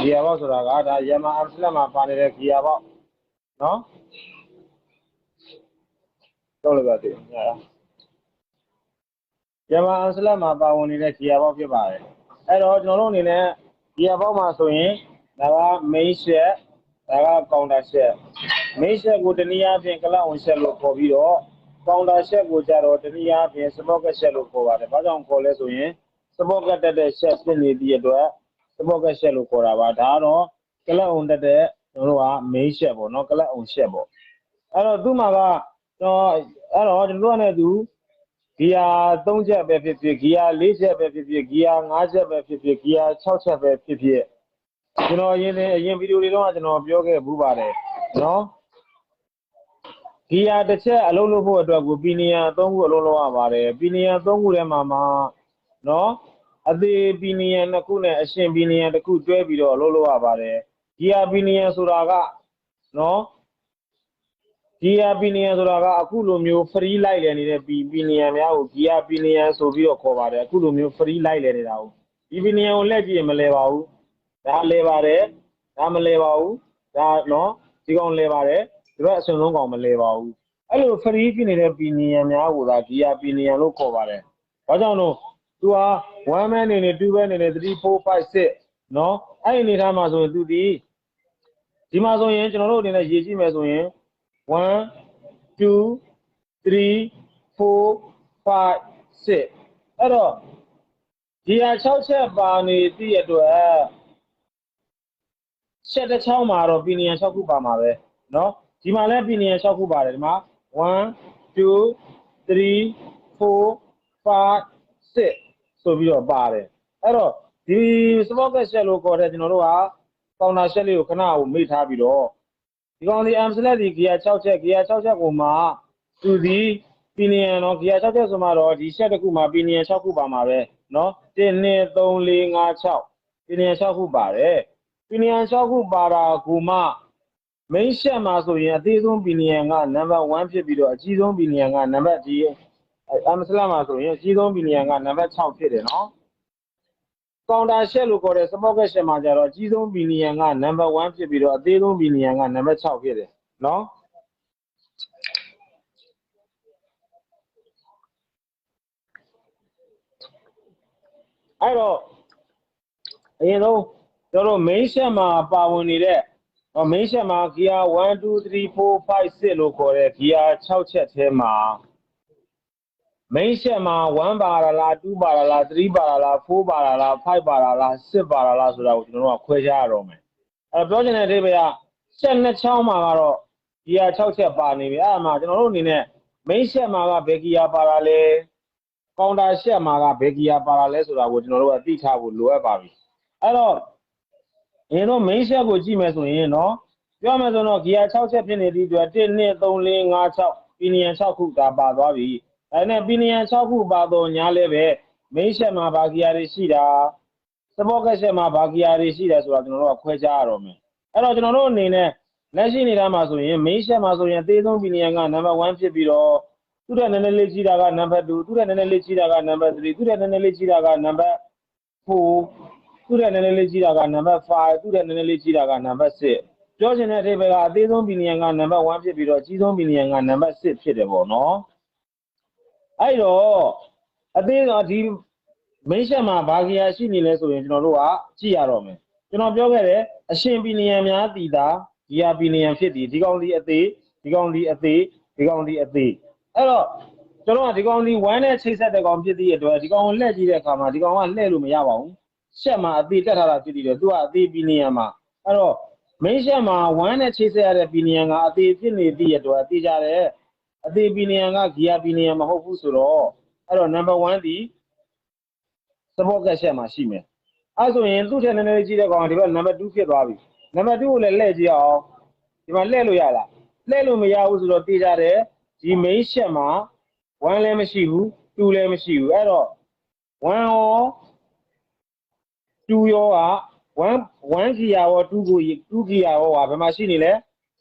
ဂီယာဘောက်ဆိုတာကဒါယမာအမ်စလက်မှာပါနေတဲ့ဂီယာဘောက်နော်တော့လည်းပါတယ်ယမာအမ်စလက်မှာပါဝင်နေတဲ့ဂီယာဘောက်ဖြစ်ပါတယ်အဲ့တော့ကျွန်တော်တို့အနေနဲ့ဂီယာဘောက်မှာဆိုရင်ဒါက main set ဒါက counter set main set ကိုတနည်းအားဖြင့်ကလပ်ဝင်ဆက်လို့ခေါ်ပြီးတော့ counter set ကိုကြတော့တနည်းအားဖြင့် sprocket set လို့ခေါ်ပါတယ်ဘာကြောင့်ခေါ်လဲဆိုရင် sprocket တက်တဲ့ set ဖြစ်နေသည့်အတွက် sprocket set လို့ခေါ်တာပါဒါကတော့ကလပ်ဝင်တက်တဲ့ကျွန်တော်တို့က main set ပေါ့နော်ကလပ်ဝင် set ပေါ့အဲ့တော့သူ့မှာကကျွန်တော်တို့ကလည်းသူဂီယာ3ချက်ပဲဖြစ်ဖြစ်ဂီယာ4ချက်ပဲဖြစ်ဖြစ်ဂီယာ5ချက်ပဲဖြစ်ဖြစ်ဂီယာ6ချက်ပဲဖြစ်ဖြစ်ကျွန်တော်အရင်ဗီဒီယိုတွေတော့ကျွန်တော်ပြောခဲ့ဘူးပါတယ်နော်ဂီယာတစ်ချက်အလုံးလို့ဖို့အတွက်ကိုပီနီယံ3ခုအလုံးလုံးရပါတယ်ပီနီယံ3ခုထဲမှာနော်အသေးပီနီယံ2ခုနဲ့အရှင်ပီနီယံ1ခုတွဲပြီးတော့အလုံးလို့ရပါတယ်ဂီယာပီနီယံဆိုတာကနော်ဂီယာပီနီယံဆိုတာကအခုလိုမျိုး free လိုက်လည်နေတဲ့ပီနီယံများကိုဂီယာပီနီယံဆိုပြီးတော့ခေါ်ပါတယ်အခုလိုမျိုး free လိုက်လည်နေတာကိုဒီပီနီယံကိုလက်ကြည့်ရင်မလဲပါဘူးဒါလဲပါတယ်ဒါမလဲပါဘူးဒါနော်ဒီကောင်လဲပါတယ်ဒီဘက်အစွန်ဆုံးကောင်မလဲပါဘူးအဲ့လို free ဖြစ်နေတဲ့ပီနီယံများကိုဒါဂီယာပီနီယံလို့ခေါ်ပါတယ်ဘာကြောင့်လို့သူဟာ1 man နေနေ2 man နေနေ3 4 5 6နော်အဲ့ဒီအနေထားမှာဆိုရင်သူဒီမှာဆိုရင်ကျွန်တော်တို့အနေနဲ့ရေးကြည့်မယ်ဆိုရင်1 2 3 4 5 6အဲ့တော့ဒီဟာ6ချက်ပါနေသည့်အတွက်ချက်တစ်ချောင်းမှာတော့ပီနီယံ6ခုပါမှာပဲเนาะဒီမှာလည်းပီနီယံ6ခုပါတယ်ဒီမှာ1 2 3 4 5 6ဆိုပြီးတော့ပါတယ်အဲ့တော့ဒီ sprocket set လို့ခေါ်တဲ့ကျွန်တော်တို့က counter set လေးကိုခဏကိုမေ့ထားပြီးတော့ဒီကောင်ဒီ am select ဒီ gear 6ချက် gear 6ချက်ကိုမှသူဒီပီနီယံနော် gear 6ချက်ဆိုမှတော့ဒီ set တစ်ခုမှာပီနီယံ6ခုပါမှာပဲเนาะ1 2 3 4 5 6ပီနီယံ6ခုပါတယ်ပီနီယံ6ခုပါတာကိုမှ main set မှာဆိုရင်အသေးဆုံးပီနီယံက number 1ဖြစ်ပြီးတော့အကြီးဆုံးပီနီယံက number ဒီ am select မှာဆိုရင်အကြီးဆုံးပီနီယံက number 6ဖြစ်တယ်နော်counter set လို့ခေါ်တဲ့ sprocket set မှာကျတော့အကြီးဆုံးပီနီယံက number 1ဖြစ်ပြီးတော့အသေးဆုံးပီနီယံက number 6ဖြစ်တယ်နော်အဲ့တော့အရင်ဆုံးကျွန်တော်တို့ main set မှာပါဝင်နေတဲ့ main set မှာ gear 1 2 3 4 5 6လို့ခေါ်တဲ့ gear 6ချက်ထဲမှာ main set မှာ1ပါလာလား2ပါလာလား3ပါလာလား4ပါလာလား5ပါလာလား6ပါလာလားဆိုတာကိုကျွန်တော်တို့ကခွဲခြားရတော့မယ်အဲ့တော့ပြောချင်တဲ့အဓိပ္ပာယ်က set နှစ်ချောင်းမှာကတော့ gear 6ချက်ပါနေပြီအဲ့ဒါမှကျွန်တော်တို့အနေနဲ့ main set မှာကဘယ် gear ပါလာလဲ counter set မှာကဘယ် gear ပါလာလဲဆိုတာကိုကျွန်တော်တို့ကသိထားဖို့လိုအပ်ပါပြီအဲ့တော့အရင်တော့ main set ကိုကြည့်မယ်ဆိုရင်เนาะပြောမယ်ဆိုတော့ gear 6ချက်ဖြစ်နေသည့်အတွက်1 2 3 4 5 6ပီနီယံ6ခုဒါပါသွားပြီအဲ့နဲ့ပီနီယံ6ခုပါတော့ညာလဲပဲ main set မှာဘာ gear တွေရှိတာ sprocket set မှာဘာ gear တွေရှိတယ်ဆိုတာကျွန်တော်တို့ကခွဲခြားရတော့မယ်အဲ့တော့ကျွန်တော်တို့အနေနဲ့လက်ရှိနေတာမှာဆိုရင် main set မှာဆိုရင်အသေးဆုံးပီနီယံက number 1ဖြစ်ပြီးတော့သူ့တဲ့နည်းနည်းလေးကြီးတာက number 2သူ့တဲ့နည်းနည်းလေးကြီးတာက number 3သူ့တဲ့နည်းနည်းလေးကြီးတာက number 4သူ့တဲ့နည်းနည်းလေးကြီးတာက number 5သူ့တဲ့နည်းနည်းလေးကြီးတာက number 6ပြောချင်တဲ့အဓိပ္ပာယ်ကအသေးဆုံးပီနီယံက number 1ဖြစ်ပြီးတော့အကြီးဆုံးပီနီယံက number 6ဖြစ်တယ်ပေါ့နော်အဲ့တော့အသေးဆုံးဒီ main set မှာဘာ gear ရှိနေလဲဆိုရင်ကျွန်တော်တို့ကကြည့်ရတော့မယ်ကျွန်တော်ပြောခဲ့တယ်အရှင်ပီနီယံများတည်တာ gear ပီနီယံဖြစ်တည်ဒီကောင်ဒီအသေးဒီကောင်ဒီအသေးဒီကောင်ဒီအသေးအဲ့တော့ကျွန်တော်ကဒီကောင်ဒီ1နဲ့ချိတ်ဆက်တဲ့ကောင်ဖြစ်သည့်အတွက်ဒီကောင်ကိုလှည့်ကြည့်တဲ့အခါမှာဒီကောင်ကလှည့်လို့မရပါဘူးset မှာအသေးတက်ထားတာဖြစ်တည်တယ်သူကအသေးပီနီယံမှာအဲ့တော့ main set မှာ1နဲ့ချိတ်ဆက်ရတဲ့ပီနီယံကအသေးဖြစ်နေသည့်အတွက်သိကြတယ်အသေးပီနီယံက gear ပီနီယံမဟုတ်ဘူးဆိုတော့အဲ့တော့ number 1ဒီ sprocket set မှာရှိမယ်အဲ့ဆိုရင်သူ့ထက်နည်းနည်းကြီးတဲ့ကောင်ကဒီဘက် number 2ဖြစ်သွားပြီ number 2ကိုလည်းလှည့်ကြည့်အောင်ဒီမှာလှည့်လို့ရလားလှည့်လို့မရဘူးဆိုတော့သိကြတယ်ဒီ main set မှာ1လည်းမရှိဘူး2လည်းမရှိဘူးအဲ့တော့1ရော2ရောက1 gearရော2 gearရောကဘယ်မှာရှိနေလဲ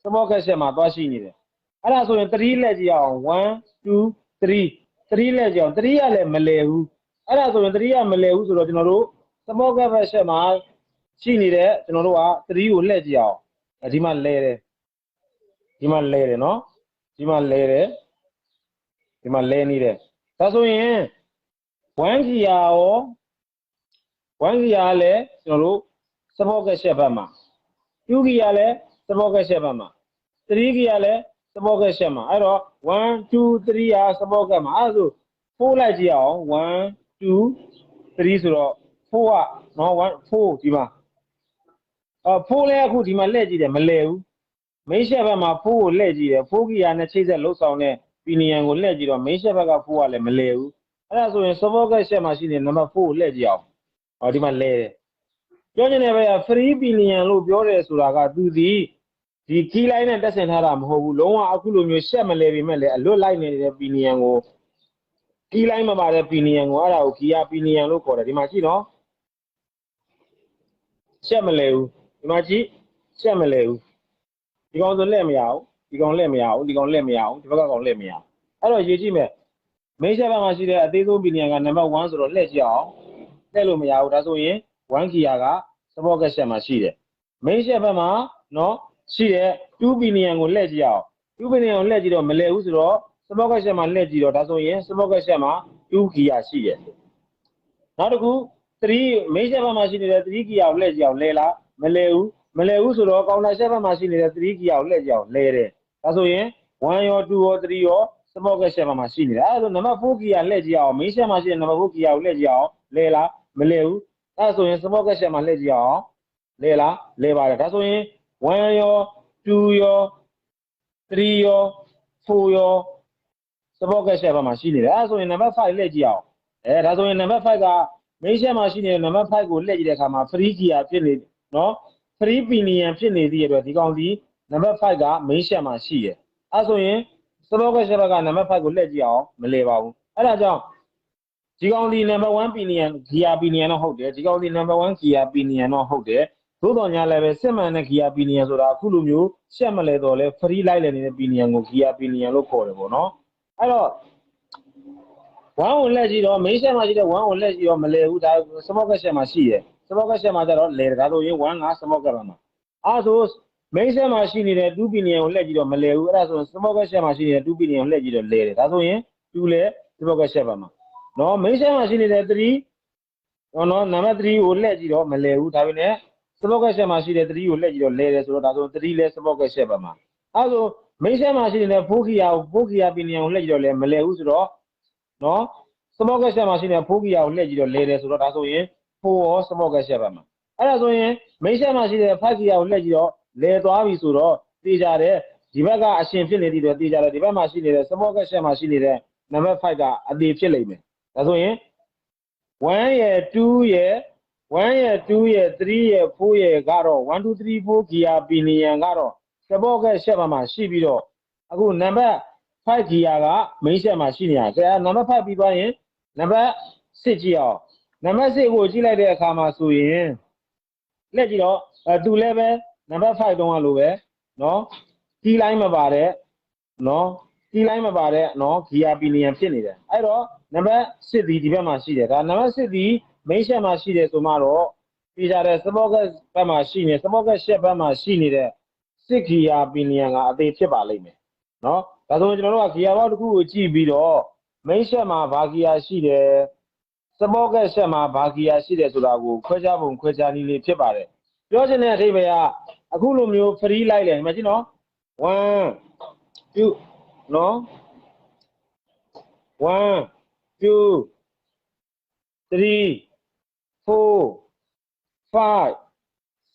sprocket set မှာသွားရှိနေတယ်အဲ့ဒါဆိုရင်3လက်ကြည့်အောင်1 2 3လက်ကြည့်အောင်3ကလည်းမလဲဘူးအဲ့ဒါဆိုရင်3ကမလဲဘူးဆိုတော့ကျွန်တော်တို့ sprocket set မှာ ရှိနေတဲ့ကျွန်တော်တို့က3ကိုလှည့်ကြည့်အောင်ဒီမှာလဲတယ်ဒီမှာလဲတယ်နော်ဒီမှာလဲတယ်ဒီမှာလဲနေတယ်ဒါဆိုရင်1 gear ရော1 gear လည်းကျွန်တော်တို့ support ကရှက်ဘက်မှာ2 gear လည်း support ကရှက်ဘက်မှာ3 gear လည်း support ကရှက်မှာအဲ့တော့1 2 3က support ကမှာအဲ့ဒါဆို4လိုက်ကြည့်အောင်1 2 3ဆိုတော့4ကနော်4ဒီမှာ4လဲအခုဒီမှာလှည့်ကြည့်တယ်မလဲဘူးမိတ်ရှက်ဘက်မှာ4ကိုလှည့်ကြည့်တယ်4 gear နဲ့ချိတ်ဆက်လှုပ်ဆောင်တဲ့ pinion ကိုလှည့်ကြည့်တော့မိတ်ရှက်ဘက်က4ကလည်းမလဲဘူးအဲ့ဒါဆိုရင် support ကရှက်မှာရှိနေနံပါတ်4ကိုလှည့်ကြည့်အောင်ဒီမှာလဲတယ်ပြောချင်တဲ့ဘက်က free pinion လို့ပြောတယ်ဆိုတာကသူဒီ key line နဲ့တက်ဆင်ထားတာမဟုတ်ဘူးလုံးဝအခုလိုမျိုးရှက်မလဲပေမဲ့လည်းအလွတ်လိုက်နေတဲ့ pinion ကို key line မပါတဲ့ pinion ကိုအဲ့ဒါကို gear pinion လို့ခေါ်တယ်ဒီမှာကြည့်နော်ရှက်မလဲဘူးဒီမှာကြည့်ရှက်မလဲဘူးဒီကောင်ဆိုလက်မရဘူးဒီကောင်လက်မရဘူးဒီကောင်လက်မရဘူးဒီဘက်ကကောင်လက်မရအဲ့တော့ရေးကြည့်မယ်မိတ်ရှက်ဘက်မှာရှိတဲ့အသေးဆုံး pinion ကနံပါတ်1ဆိုတော့လှည့်ကြည့်အောင်လှည့်လို့မရဘူးဒါဆိုရင်1 gear က support ကရှက်မှာရှိတယ်မိတ်ရှက်ဘက်မှာနော်ရှိတဲ့2 pinion ကိုလှည့်ကြည့်အောင်2 pinion ကိုလှည့်ကြည့်တော့မလဲဘူးဆိုတော့ support ကရှက်မှာလှည့်ကြည့်တော့ဒါဆိုရင် support ကရှက်မှာ2 gear ရှိတယ်နောက်တစ်ခု3မိတ်ရှက်ဘက်မှာရှိနေတဲ့3 gear ကိုလှည့်ကြည့်အောင်လဲလားမလဲဘူးဆိုတော့ကောင်တာရှက်ဘက်မှာရှိနေတဲ့3 gear ကိုလှည့်ကြည့်အောင်လဲတယ်ဒါဆိုရင်1ရော2ရော3ရော support ကရှက်ဘက်မှာရှိနေတယ်အဲ့ဒါဆိုနံပါတ်4 gear လှည့်ကြည့်အောင်မိတ်ရှက်မှာရှိတဲ့နံပါတ်4 gear ကိုလှည့်ကြည့်အောင်လဲလားမလဲဘူးအဲ့ဒါဆိုရင် support ကရှက်မှာလှည့်ကြည့်အောင်လဲလားလဲပါတယ်ဒါဆိုရင်1ရော2ရော3ရော4ရော support ကရှက်ဘက်မှာရှိနေတယ်အဲ့ဒါဆိုရင်နံပါတ်5လှည့်ကြည့်အောင်ဒါဆိုရင်နံပါတ်5ကမိတ်ရှက်မှာရှိနေတဲ့နံပါတ်5ကိုလှည့်ကြည့်တဲ့အခါမှာ free gear ဖြစ်နေနော် free pinion ဖြစ်နေသည့်အတွက်ဒီကောင်ဒီနံပါတ်5ကမိတ်ရှက်မှာရှိတယ်အဲ့ဆိုရင် support ကရှက်ဘက်ကနံပါတ်5ကိုလှည့်ကြည့်အောင်မလဲပါဘူးအဲ့ဒါကြောင့်ဒီကောင်ဒီနံပါတ်1 pinion gear pinion တော့ဟုတ်တယ်ဒီကောင်ဒီနံပါတ်1 gear pinion တော့ဟုတ်တယ်သို့တော်ညာလည်းပဲစစ်မှန်တဲ့ gear pinion ဆိုတာအခုလိုမျိုးရှက်မလဲတော့လဲ free လိုက်လည်းနေတဲ့ pinion ကို gear pinion လို့ခေါ်တယ်ပေါ့နော်အဲ့တော့1ကိုလက်ကြည့်တော့မိတ်ဆက်မှာရှိတဲ့1ကိုလက်ကြည့်တော့မလဲဘူးဒါ support ကရှက်မှာရှိတယ် support ကရှက်မှာကျတော့လဲဒါဆိုရင်1က support ကမှာအဲ့ဆိုမိတ်ဆက်မှာရှိနေတဲ့2 pinion ကိုလက်ကြည့်တော့မလဲဘူးအဲ့ဒါဆိုရင် support ကရှက်မှာရှိနေတဲ့2 pinion ကိုလက်ကြည့်တော့လဲတယ်ဒါဆိုရင်2လဲ support ကရှက်ပါမှာနော်မိတ်ဆက်မှာရှိနေတဲ့3နော်နံပါတ်3ကိုလက်ကြည့်တော့မလဲဘူးဒါပေမဲ့ support ကရှက်မှာရှိတဲ့3ကိုလက်ကြည့်တော့လဲတယ်ဆိုတော့ဒါဆို3လဲ support ကရှက်ပါမှာအဲ့ဆိုမိတ်ဆက်မှာရှိနေတဲ့4 gear pinion ကိုလက်ကြည့်တော့လဲမလဲဘူးဆိုတော့နော် support ကရှက်မှာရှိနေတဲ့4 gear ကိုလက်ကြည့်တော့လဲတယ်ဆိုတော့ဒါဆိုရင်4ရော support ကရှက်ပါမှာအဲ့ဒါဆိုရင်မိတ်ဆက်မှာရှိတဲ့5 gear ကိုလက်ကြည့်တော့လဲသွားပြီဆိုတော့တေးကြတယ်ဒီဘက်ကအရှင်ဖြစ်နေသည့်အတွက်တေးကြတယ်ဒီဘက်မှာရှိနေတဲ့ support ကရှက်မှာရှိနေတဲ့နံပါတ်5ကအသေးဖြစ်လိမ့်မယ်ဒါဆိုရင်1ရယ်2ရယ်1ရယ်2ရယ်3ရယ်4ရယ်ကတော့1 2 3 4 gear pinion ကတော့ support ကရှက်မှာရှိပြီးတော့အခုနံပါတ်5 gear က main set မှာရှိနေတာကဲနံပါတ်5ပြီးသွားရင်နံပါတ်6ကြည့်အောင်နံပါတ်6ကိုကြည့်လိုက်တဲ့အခါမှာဆိုရင်လက်ကြည့်တော့သူလည်းပဲနံပါတ်5တုန်းကလိုပဲเนาะ key line မပါတဲ့เนาะ key line မပါတဲ့เนาะ gear pinion ဖြစ်နေတယ်အဲ့တော့နံပါတ်6ဒီဘက်မှာရှိတယ်ဒါနံပါတ်6ဒီ main set မှာရှိတယ်ဆိုမှတော့ပြကြတဲ့ support ဘက်မှာရှိနေ support ရှက်ဘက်မှာရှိနေတဲ့6 gear pinion ကအသေးဖြစ်ပါလိမ့်မယ်เนาะဒါဆိုရင်ကျွန်တော်တို့က gear box တစ်ခုကိုကြည့်ပြီးတော့ main set မှာဘာ gear ရှိတယ် support ရှက်မှာဘာ gear ရှိတယ်ဆိုတာကိုခွဲခြားပုံခွဲခြားနည်းလေးဖြစ်ပါတယ်ပြောချင်တဲ့အဓိပ္ပာယ်ကအခုလိုမျိုး free လိုက်တယ်ဒီမှာကြည့်နော်1 2နော်1 2 3 4 5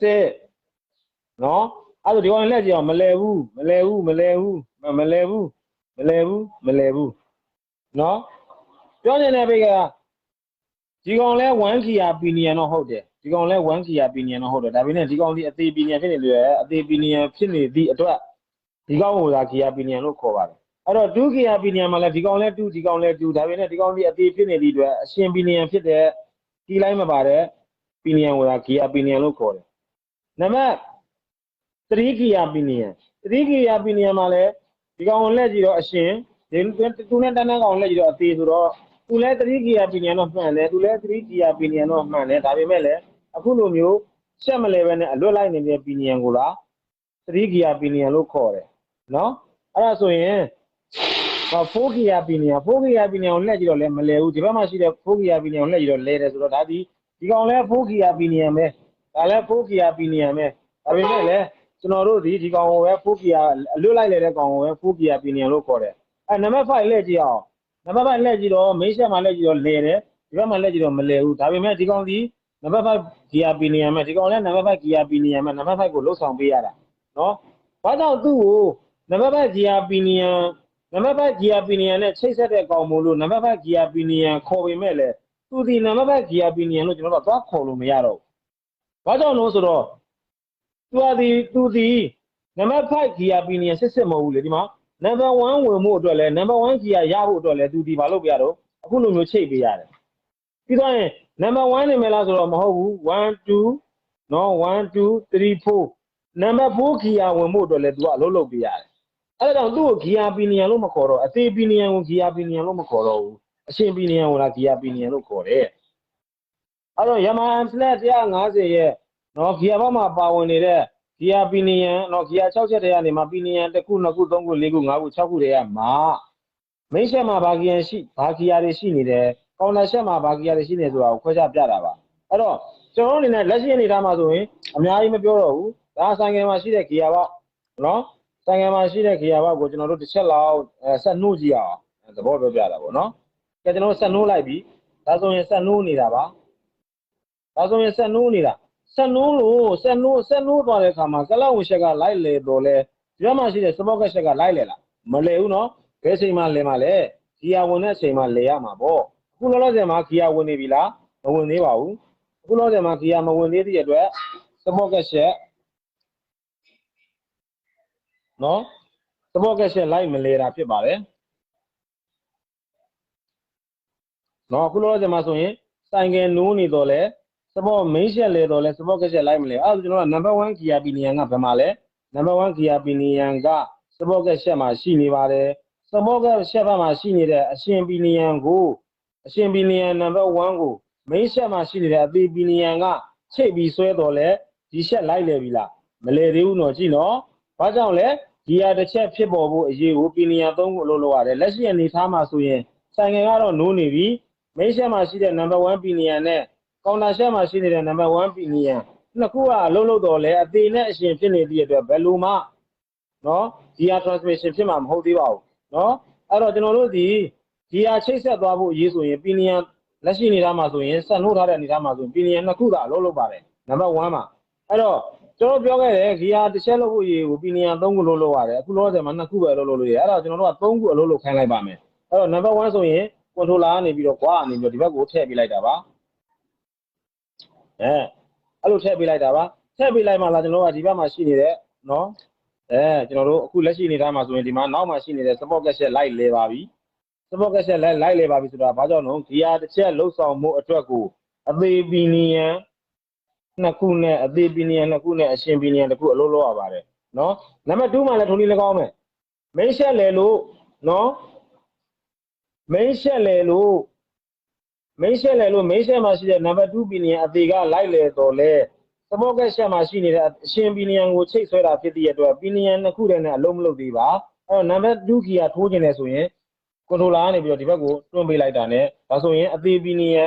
6နော်အဲ့ဒါဒီကောင်လက်ကြည့်အောင်မလဲဘူးနော်ပြောချင်တဲ့ဘက်ကဒီကောင်လဲ1 gear pinion တော့ဟုတ်တယ်ဒီကောင်လဲ1 gear pinion တော့ဟုတ်တယ်ဒါပေမဲ့ဒီကောင်ဒီအသေး pinion ဖြစ်နေလို့ရအသေး pinion ဖြစ်နေသည့်အတွက်ဒီကောင်ကိုသာ gear pinion လို့ခေါ်ပါတယ်အဲ့တော့2 gear pinion မှာလဲဒီကောင်လဲ2ဒီကောင်လဲ2ဒါပေမဲ့ဒီကောင်ဒီအသေးဖြစ်နေသည့်အတွက်အရှင် pinion ဖြစ်တဲ့ key line မပါတဲ့ pinion ကိုသာ gear pinion လို့ခေါ်တယ်နံပါတ်3 gear pinion 3 gear pinion မှာလဲဒီကောင်ကိုလက်ကြည့်တော့အရှင်ဒီသူနဲ့တန်းတန်းကောင်လက်ကြည့်တော့အသေးဆိုတော့သူလဲ3 gear pinion တော့မှန်တယ်သူလဲ3 gear pinion တော့မှန်တယ်ဒါပေမဲ့လည်းအခုလိုမျိုး ရှက်မလဲပဲနဲ့အလွတ်လိုက်နေတဲ့ပီနီယံကိုလား3 gear ပီနီယံလို့ခေါ်တယ်နော်အဲ့ဒါဆိုရင်4 gear ပီနီယံ4 gear ပီနီယံကိုလှည့်ကြည့်တော့လည်းမလဲဘူးဒီဘက်မှာရှိတဲ့4 gear ပီနီယံကိုလှည့်ကြည့်တော့လဲတယ်ဆိုတော့ဒါဒီကောင်လဲ4 gear ပီနီယံပဲဒါလဲ4 gear ပီနီယံပဲဒါပေမဲ့လည်းကျွန်တော်တို့ဒီကောင်ကိုပဲ4 gear အလွတ်လိုက်တဲ့ကောင်ကိုပဲ4 gear ပီနီယံလို့ခေါ်တယ်အဲ့နံပါတ်5လှည့်ကြည့်အောင်နံပါတ်5လှည့်ကြည့်တော့မိတ်ဆက်မှာလှည့်ကြည့်တော့လဲတယ်ဒီဘက်မှာလှည့်ကြည့်တော့မလဲဘူးဒါပေမဲ့ဒီကောင်ဒီနံပါတ်5 gear ပီနီယံမဲ့ဒီကောင်လဲနံပါတ်5 gear ပီနီယံမဲ့နံပါတ်5ကိုလှုပ်ဆောင်ပေးရတာနော်ဘာကြောင့်သူ့ကိုနံပါတ်5 gear ပီနီယံနံပါတ်5 gear ပီနီယံနဲ့ချိတ်ဆက်တဲ့ကောင်မို့လို့နံပါတ်5 gear ပီနီယံခေါ်ပေမဲ့လည်းသူဒီနံပါတ်5 gear ပီနီယံလို့ကျွန်တော်တို့သွားခေါ်လို့မရတော့ဘူးဘာကြောင့်လို့ဆိုတော့သူဒီနံပါတ်5 gear ပီနီယံစစ်မဟုတ်ဘူးလေဒီမှာနံပါတ်1ဝင်မှုအတွက်လဲနံပါတ်1 gear ရဖို့အတွက်လဲသူဒီမလုပ်ပြရတော့အခုလိုမျိုးချိတ်ပေးရတယ်ပြီးတော့ရင်နံပါတ်1နေမလားဆိုတော့မဟုတ်ဘူး1 2နော်1 2 3 4နံပါတ်4 gear ဝင်မှုအတွက်လဲသူကအလုပ်လုပ်ပေးရတယ်အဲ့ဒါကြောင့်သူ့ကို gear ပီနီယံလို့မခေါ်တော့အသေးပီနီယံကို gear ပီနီယံလို့မခေါ်တော့ဘူးအရှင်ပီနီယံကိုလား gear ပီနီယံလို့ခေါ်တယ်အဲ့တော့ Yamaha M/150 ရဲ့နော် gear ဘောက်မှာပါဝင်နေတဲ့ gear ပီနီယံနော် gear 6ချက်တည်းကနေမှာပီနီယံ1ခု2ခု3ခု4ခု5ခု6ခုတည်းကမှာမိတ်ဆက်မှာဘာ gear တွေရှိနေတယ်ကောင်တာဆက်မှာဘာ gear တွေရှိနေဆိုတာကိုခွဲခြားပြတာပါအဲ့တော့ကျွန်တော်အနေနဲ့လက်ရှိအနေထားမှာဆိုရင်အများကြီးမပြောတော့ဘူးဒါဆိုင်ငယ်မှာရှိတဲ့ gear ဘောက်နော်ဆိုင်ငယ်မှာရှိတဲ့ gear ဘောက်ကိုကျွန်တော်တို့တစ်ချက်လောက်ဆက်နှိုးကြည့်အောင်သဘောပြောပြတာပေါ့နော်ကဲကျွန်တော်ဆက်နှိုးလိုက်ပြီဒါဆိုရင်ဆက်နှိုးနေတာပါဒါဆိုရင်ဆက်နှိုးနေတာဆက်နှိုးသွားတဲ့အခါမှာကလောက်ဝင်ချက်ကလိုက်လေတော့လဲဒီမှာရှိတဲ့စပေါက်ကချက်ကလိုက်လေလားမလဲဘူးနော်ဘယ်ချိန်မှလဲမှာလဲဂီယာဝင်တဲ့အချိန်မှလဲရမှာပေါ့အခုလောလောဆယ်မှာဂီယာဝင်နေပြီလားမဝင်သေးပါဘူးအခုလောလောဆယ်မှာဂီယာမဝင်သေးတဲ့အတွက်စပေါက်ကချက်နော်စပေါက်ကချက်လိုက်မလဲတာဖြစ်ပါတယ်နော်အခုလောလောဆယ်မှာဆိုရင်ဆိုင်ကယ်နိုးနေတော့လဲစပေါမင်းချက်လဲတော့လဲစပေါကချက်လိုက်မလဲအဲ့ဒါကျွန်တော်ကနံပါတ်1 gear ပီနီယံကဘယ်မှာလဲနံပါတ်1 gear ပီနီယံကစပေါကချက်မှာရှိနေပါတယ်စပေါကချက်ဘက်မှာရှိနေတဲ့အရှင်ပီနီယံကိုအရှင်ပီနီယံနံပါတ်1ကိုမင်းချက်မှာရှိနေတဲ့အသေးပီနီယံကချိတ်ပြီးဆွဲတော့လဲဒီချက်လိုက်လေပြီလားမလဲသေးဘူးနော်ကြည့်နော်ဘာကြောင့်လဲ gear တစ်ချက်ဖြစ်ပေါ်ဖို့အရေးကိုပီနီယံ3ခုအလုပ်လုပ်ရတယ်လက်ရှိအနေထားမှာဆိုရင်ဆိုင်ငယ်ကတော့နိုးနေပြီမိတ်ဆက်မှာရှိတဲ့နံပါတ်1ပီနီယံနဲ့ကောင်တာဆက်မှာရှိနေတဲ့နံပါတ်1ပီနီယံနှစ်ခုကအလုံးလုံးတော့လဲအသေးနဲ့အရှင်ဖြစ်နေသည့်အတွက်ဘယ်လိုမှနော် gear transmission ဖြစ်မှာမဟုတ်သေးပါဘူးနော်အဲ့တော့ကျွန်တော်တို့ဒီ gear ချိတ်ဆက်သွားဖို့အရေးဆိုရင်ပီနီယံလက်ရှိအနေထားမှာဆိုရင်ဆက်နှိုးထားတဲ့အနေထားမှာဆိုရင်ပီနီယံနှစ်ခုကအလုံးလုံးပါတယ်နံပါတ်1မှာအဲ့တော့ကျွန်တော်ပြောခဲ့တယ် gear တစ်ချက်လုပ်ဖို့အရေးကိုပီနီယံ3ခုလုံးလုပ်ရတယ်အခုလောဆယ်မှာ2ခုပဲအလုံးလုံးလို့ရတယ်အဲ့တော့ကျွန်တော်တို့က3ခုအလုံးလုံးခိုင်းလိုက်ပါမယ်အဲ့တော့နံပါတ်1ဆိုရင်controller ကနေပြီးတော့ကွာအနေပြီးတော့ဒီဘက်ကိုထည့်ပေးလိုက်တာပါအဲ့လိုထည့်ပေးလိုက်တာပါထည့်ပေးလိုက်မှလားကျွန်တော်တို့ကဒီဘက်မှာရှိနေတဲ့နော်ကျွန်တော်တို့အခုလက်ရှိအနေထားမှာဆိုရင်ဒီမှာနောက်မှာရှိနေတဲ့ support cache လိုက်လဲပါပြီ support cache လိုက်လဲပါပြီဆိုတာဘာကြောင့်လဲ gear တစ်ချက်လှုပ်ဆောင်မှုအတွက်ကိုအသေးပီနီယံနှစ်ခုနဲ့အသေးပီနီယံနှစ်ခုနဲ့အရှင်ပီနီယံတစ်ခုအလုပ်လုပ်ရပါတယ်နော်နံပါတ်2မှာလည်းထုံးနည်း၎င်းမယ်မိတ်ဆက်လဲလို့နော်မိတ်ဆက်လဲလို့မိတ်ဆက်မှာရှိတဲ့နံပါတ်2ပီနီယံအသေးကလိုက်လဲတော့လဲစပေါက်ကချက်မှာရှိနေတဲ့အရှင်ပီနီယံကိုချိတ်ဆွဲတာဖြစ်တဲ့အတွက်ပီနီယံနှစ်ခုတည်းနဲ့အလုံးမလုပ်သေးပါအဲ့တော့နံပါတ်2 gear ထိုးခြင်းလဲဆိုရင် controller ကနေပြီးတော့ဒီဘက်ကိုတွန်းပေးလိုက်တာ ਨੇ ဒါဆိုရင်အသေးပီနီယံ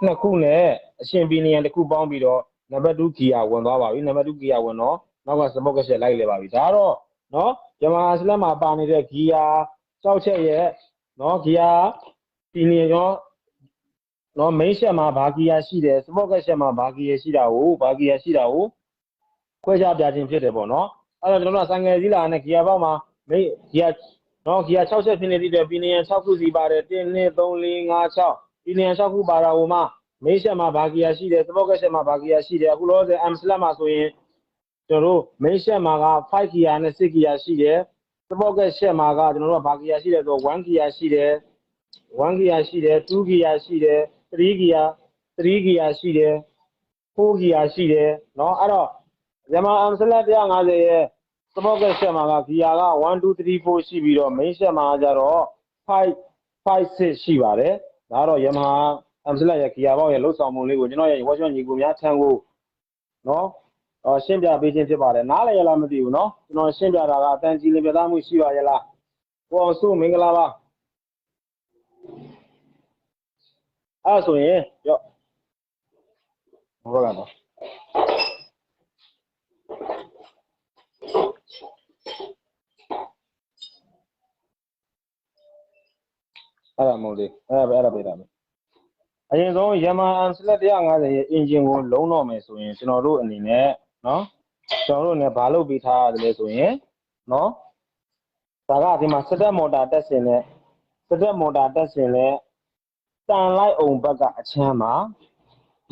နှစ်ခုနဲ့အရှင်ပီနီယံတစ်ခုပေါင်းပြီးတော့နံပါတ်2 gear ဝင်သွားပါပြီနံပါတ်2 gear ဝင်တော့နောက်ကစပေါက်ကချက်လိုက်လဲပါပြီဒါတော့နော်Yamaha M/150မှာပါနေတဲ့ gear 6ချက်ရဲ့နော် gear ပီနီယံရောနော်မိတ်ဆက်မှာဘာဂီယာရှိတယ်စပေါက်ကချက်မှာဘာဂီယာရှိတာကိုခွဲခြားပြခြင်းဖြစ်တယ်ပေါ့နော်အဲ့တော့ကျွန်တော်တို့ဆိုင်ငယ်ကြီးလာနဲ့ဂီယာပေါက်မှာမိတ်ဂီယာနော်ဂီယာ6ချက်ဖြစ်နေတဲ့အတွက်ပီနီယံ6ခုစီပါတယ်1 2 3 4 5 6ပီနီယံ6ခုပါတာဟိုမှာမိတ်ဆက်မှာဘာဂီယာရှိတယ်စပေါက်ကချက်မှာဘာဂီယာရှိတယ်အခုလောဆယ် M/1မှာဆိုရင်ကျွန်တော်တို့မိတ်ဆက်မှာက5ဂီယာနဲ့6ဂီယာရှိတယ်စပေါက်ကချက်မှာကကျွန်တော်တို့ကဘာဂီယာရှိတယ်ဆိုတော့1ဂီယာရှိတယ်1 gear ရှိတယ်2 gear ရှိတယ်3 gear ရှိတယ်4 gear ရှိတယ်เนาะအဲ့တော့Yamaha M/150ရဲ့စပေါက်ကချက်မှာက gear က1 2 3 4ရှိပြီးတော့ main ချက်မှာကျတော့5 6ရှိပါတယ်ဒါကတော့Yamaha M/1ရဲ့ gear ဘောက်ရဲ့လှုပ်ဆောင်မှုလေးကိုကျွန်တော်ရဲ့ workshop ညီကိုများထံကို နော်ရှင်းပြပေးခြင်းဖြစ်ပါတယ်နားလည်းရလားမသိဘူးနော်ကျွန်တော်ရှင်းပြတာကအတန်ကြီးလင်ပြသားမှုရှိပါရဲ့လားကိုအောင်စုမင်္ဂလာပါအဲ့ဆိုရင်ရော့ဟုတ်ကဲ့နော်အဲ့ဒါမဟုတ်သေးအဲ့ဒါပေးတာပဲအရင်ဆုံးယမန် Amslet 150ရဲ့ engine ကိုလုံးတော့မယ်ဆိုရင်ကျွန်တော်တို့အနေနဲ့နော်ကျွန်တော်တို့လည်းဘာလုပ်ပေးထားရတယ်လဲဆိုရင်နော်ဒါကဒီမှာစက်တက်မော်တာတက်ဆင်နဲ့စက်တက်မော်တာတက်ဆင်နဲ့တန်လိုက်အောင်ဘက်ကအချမ်းမှာ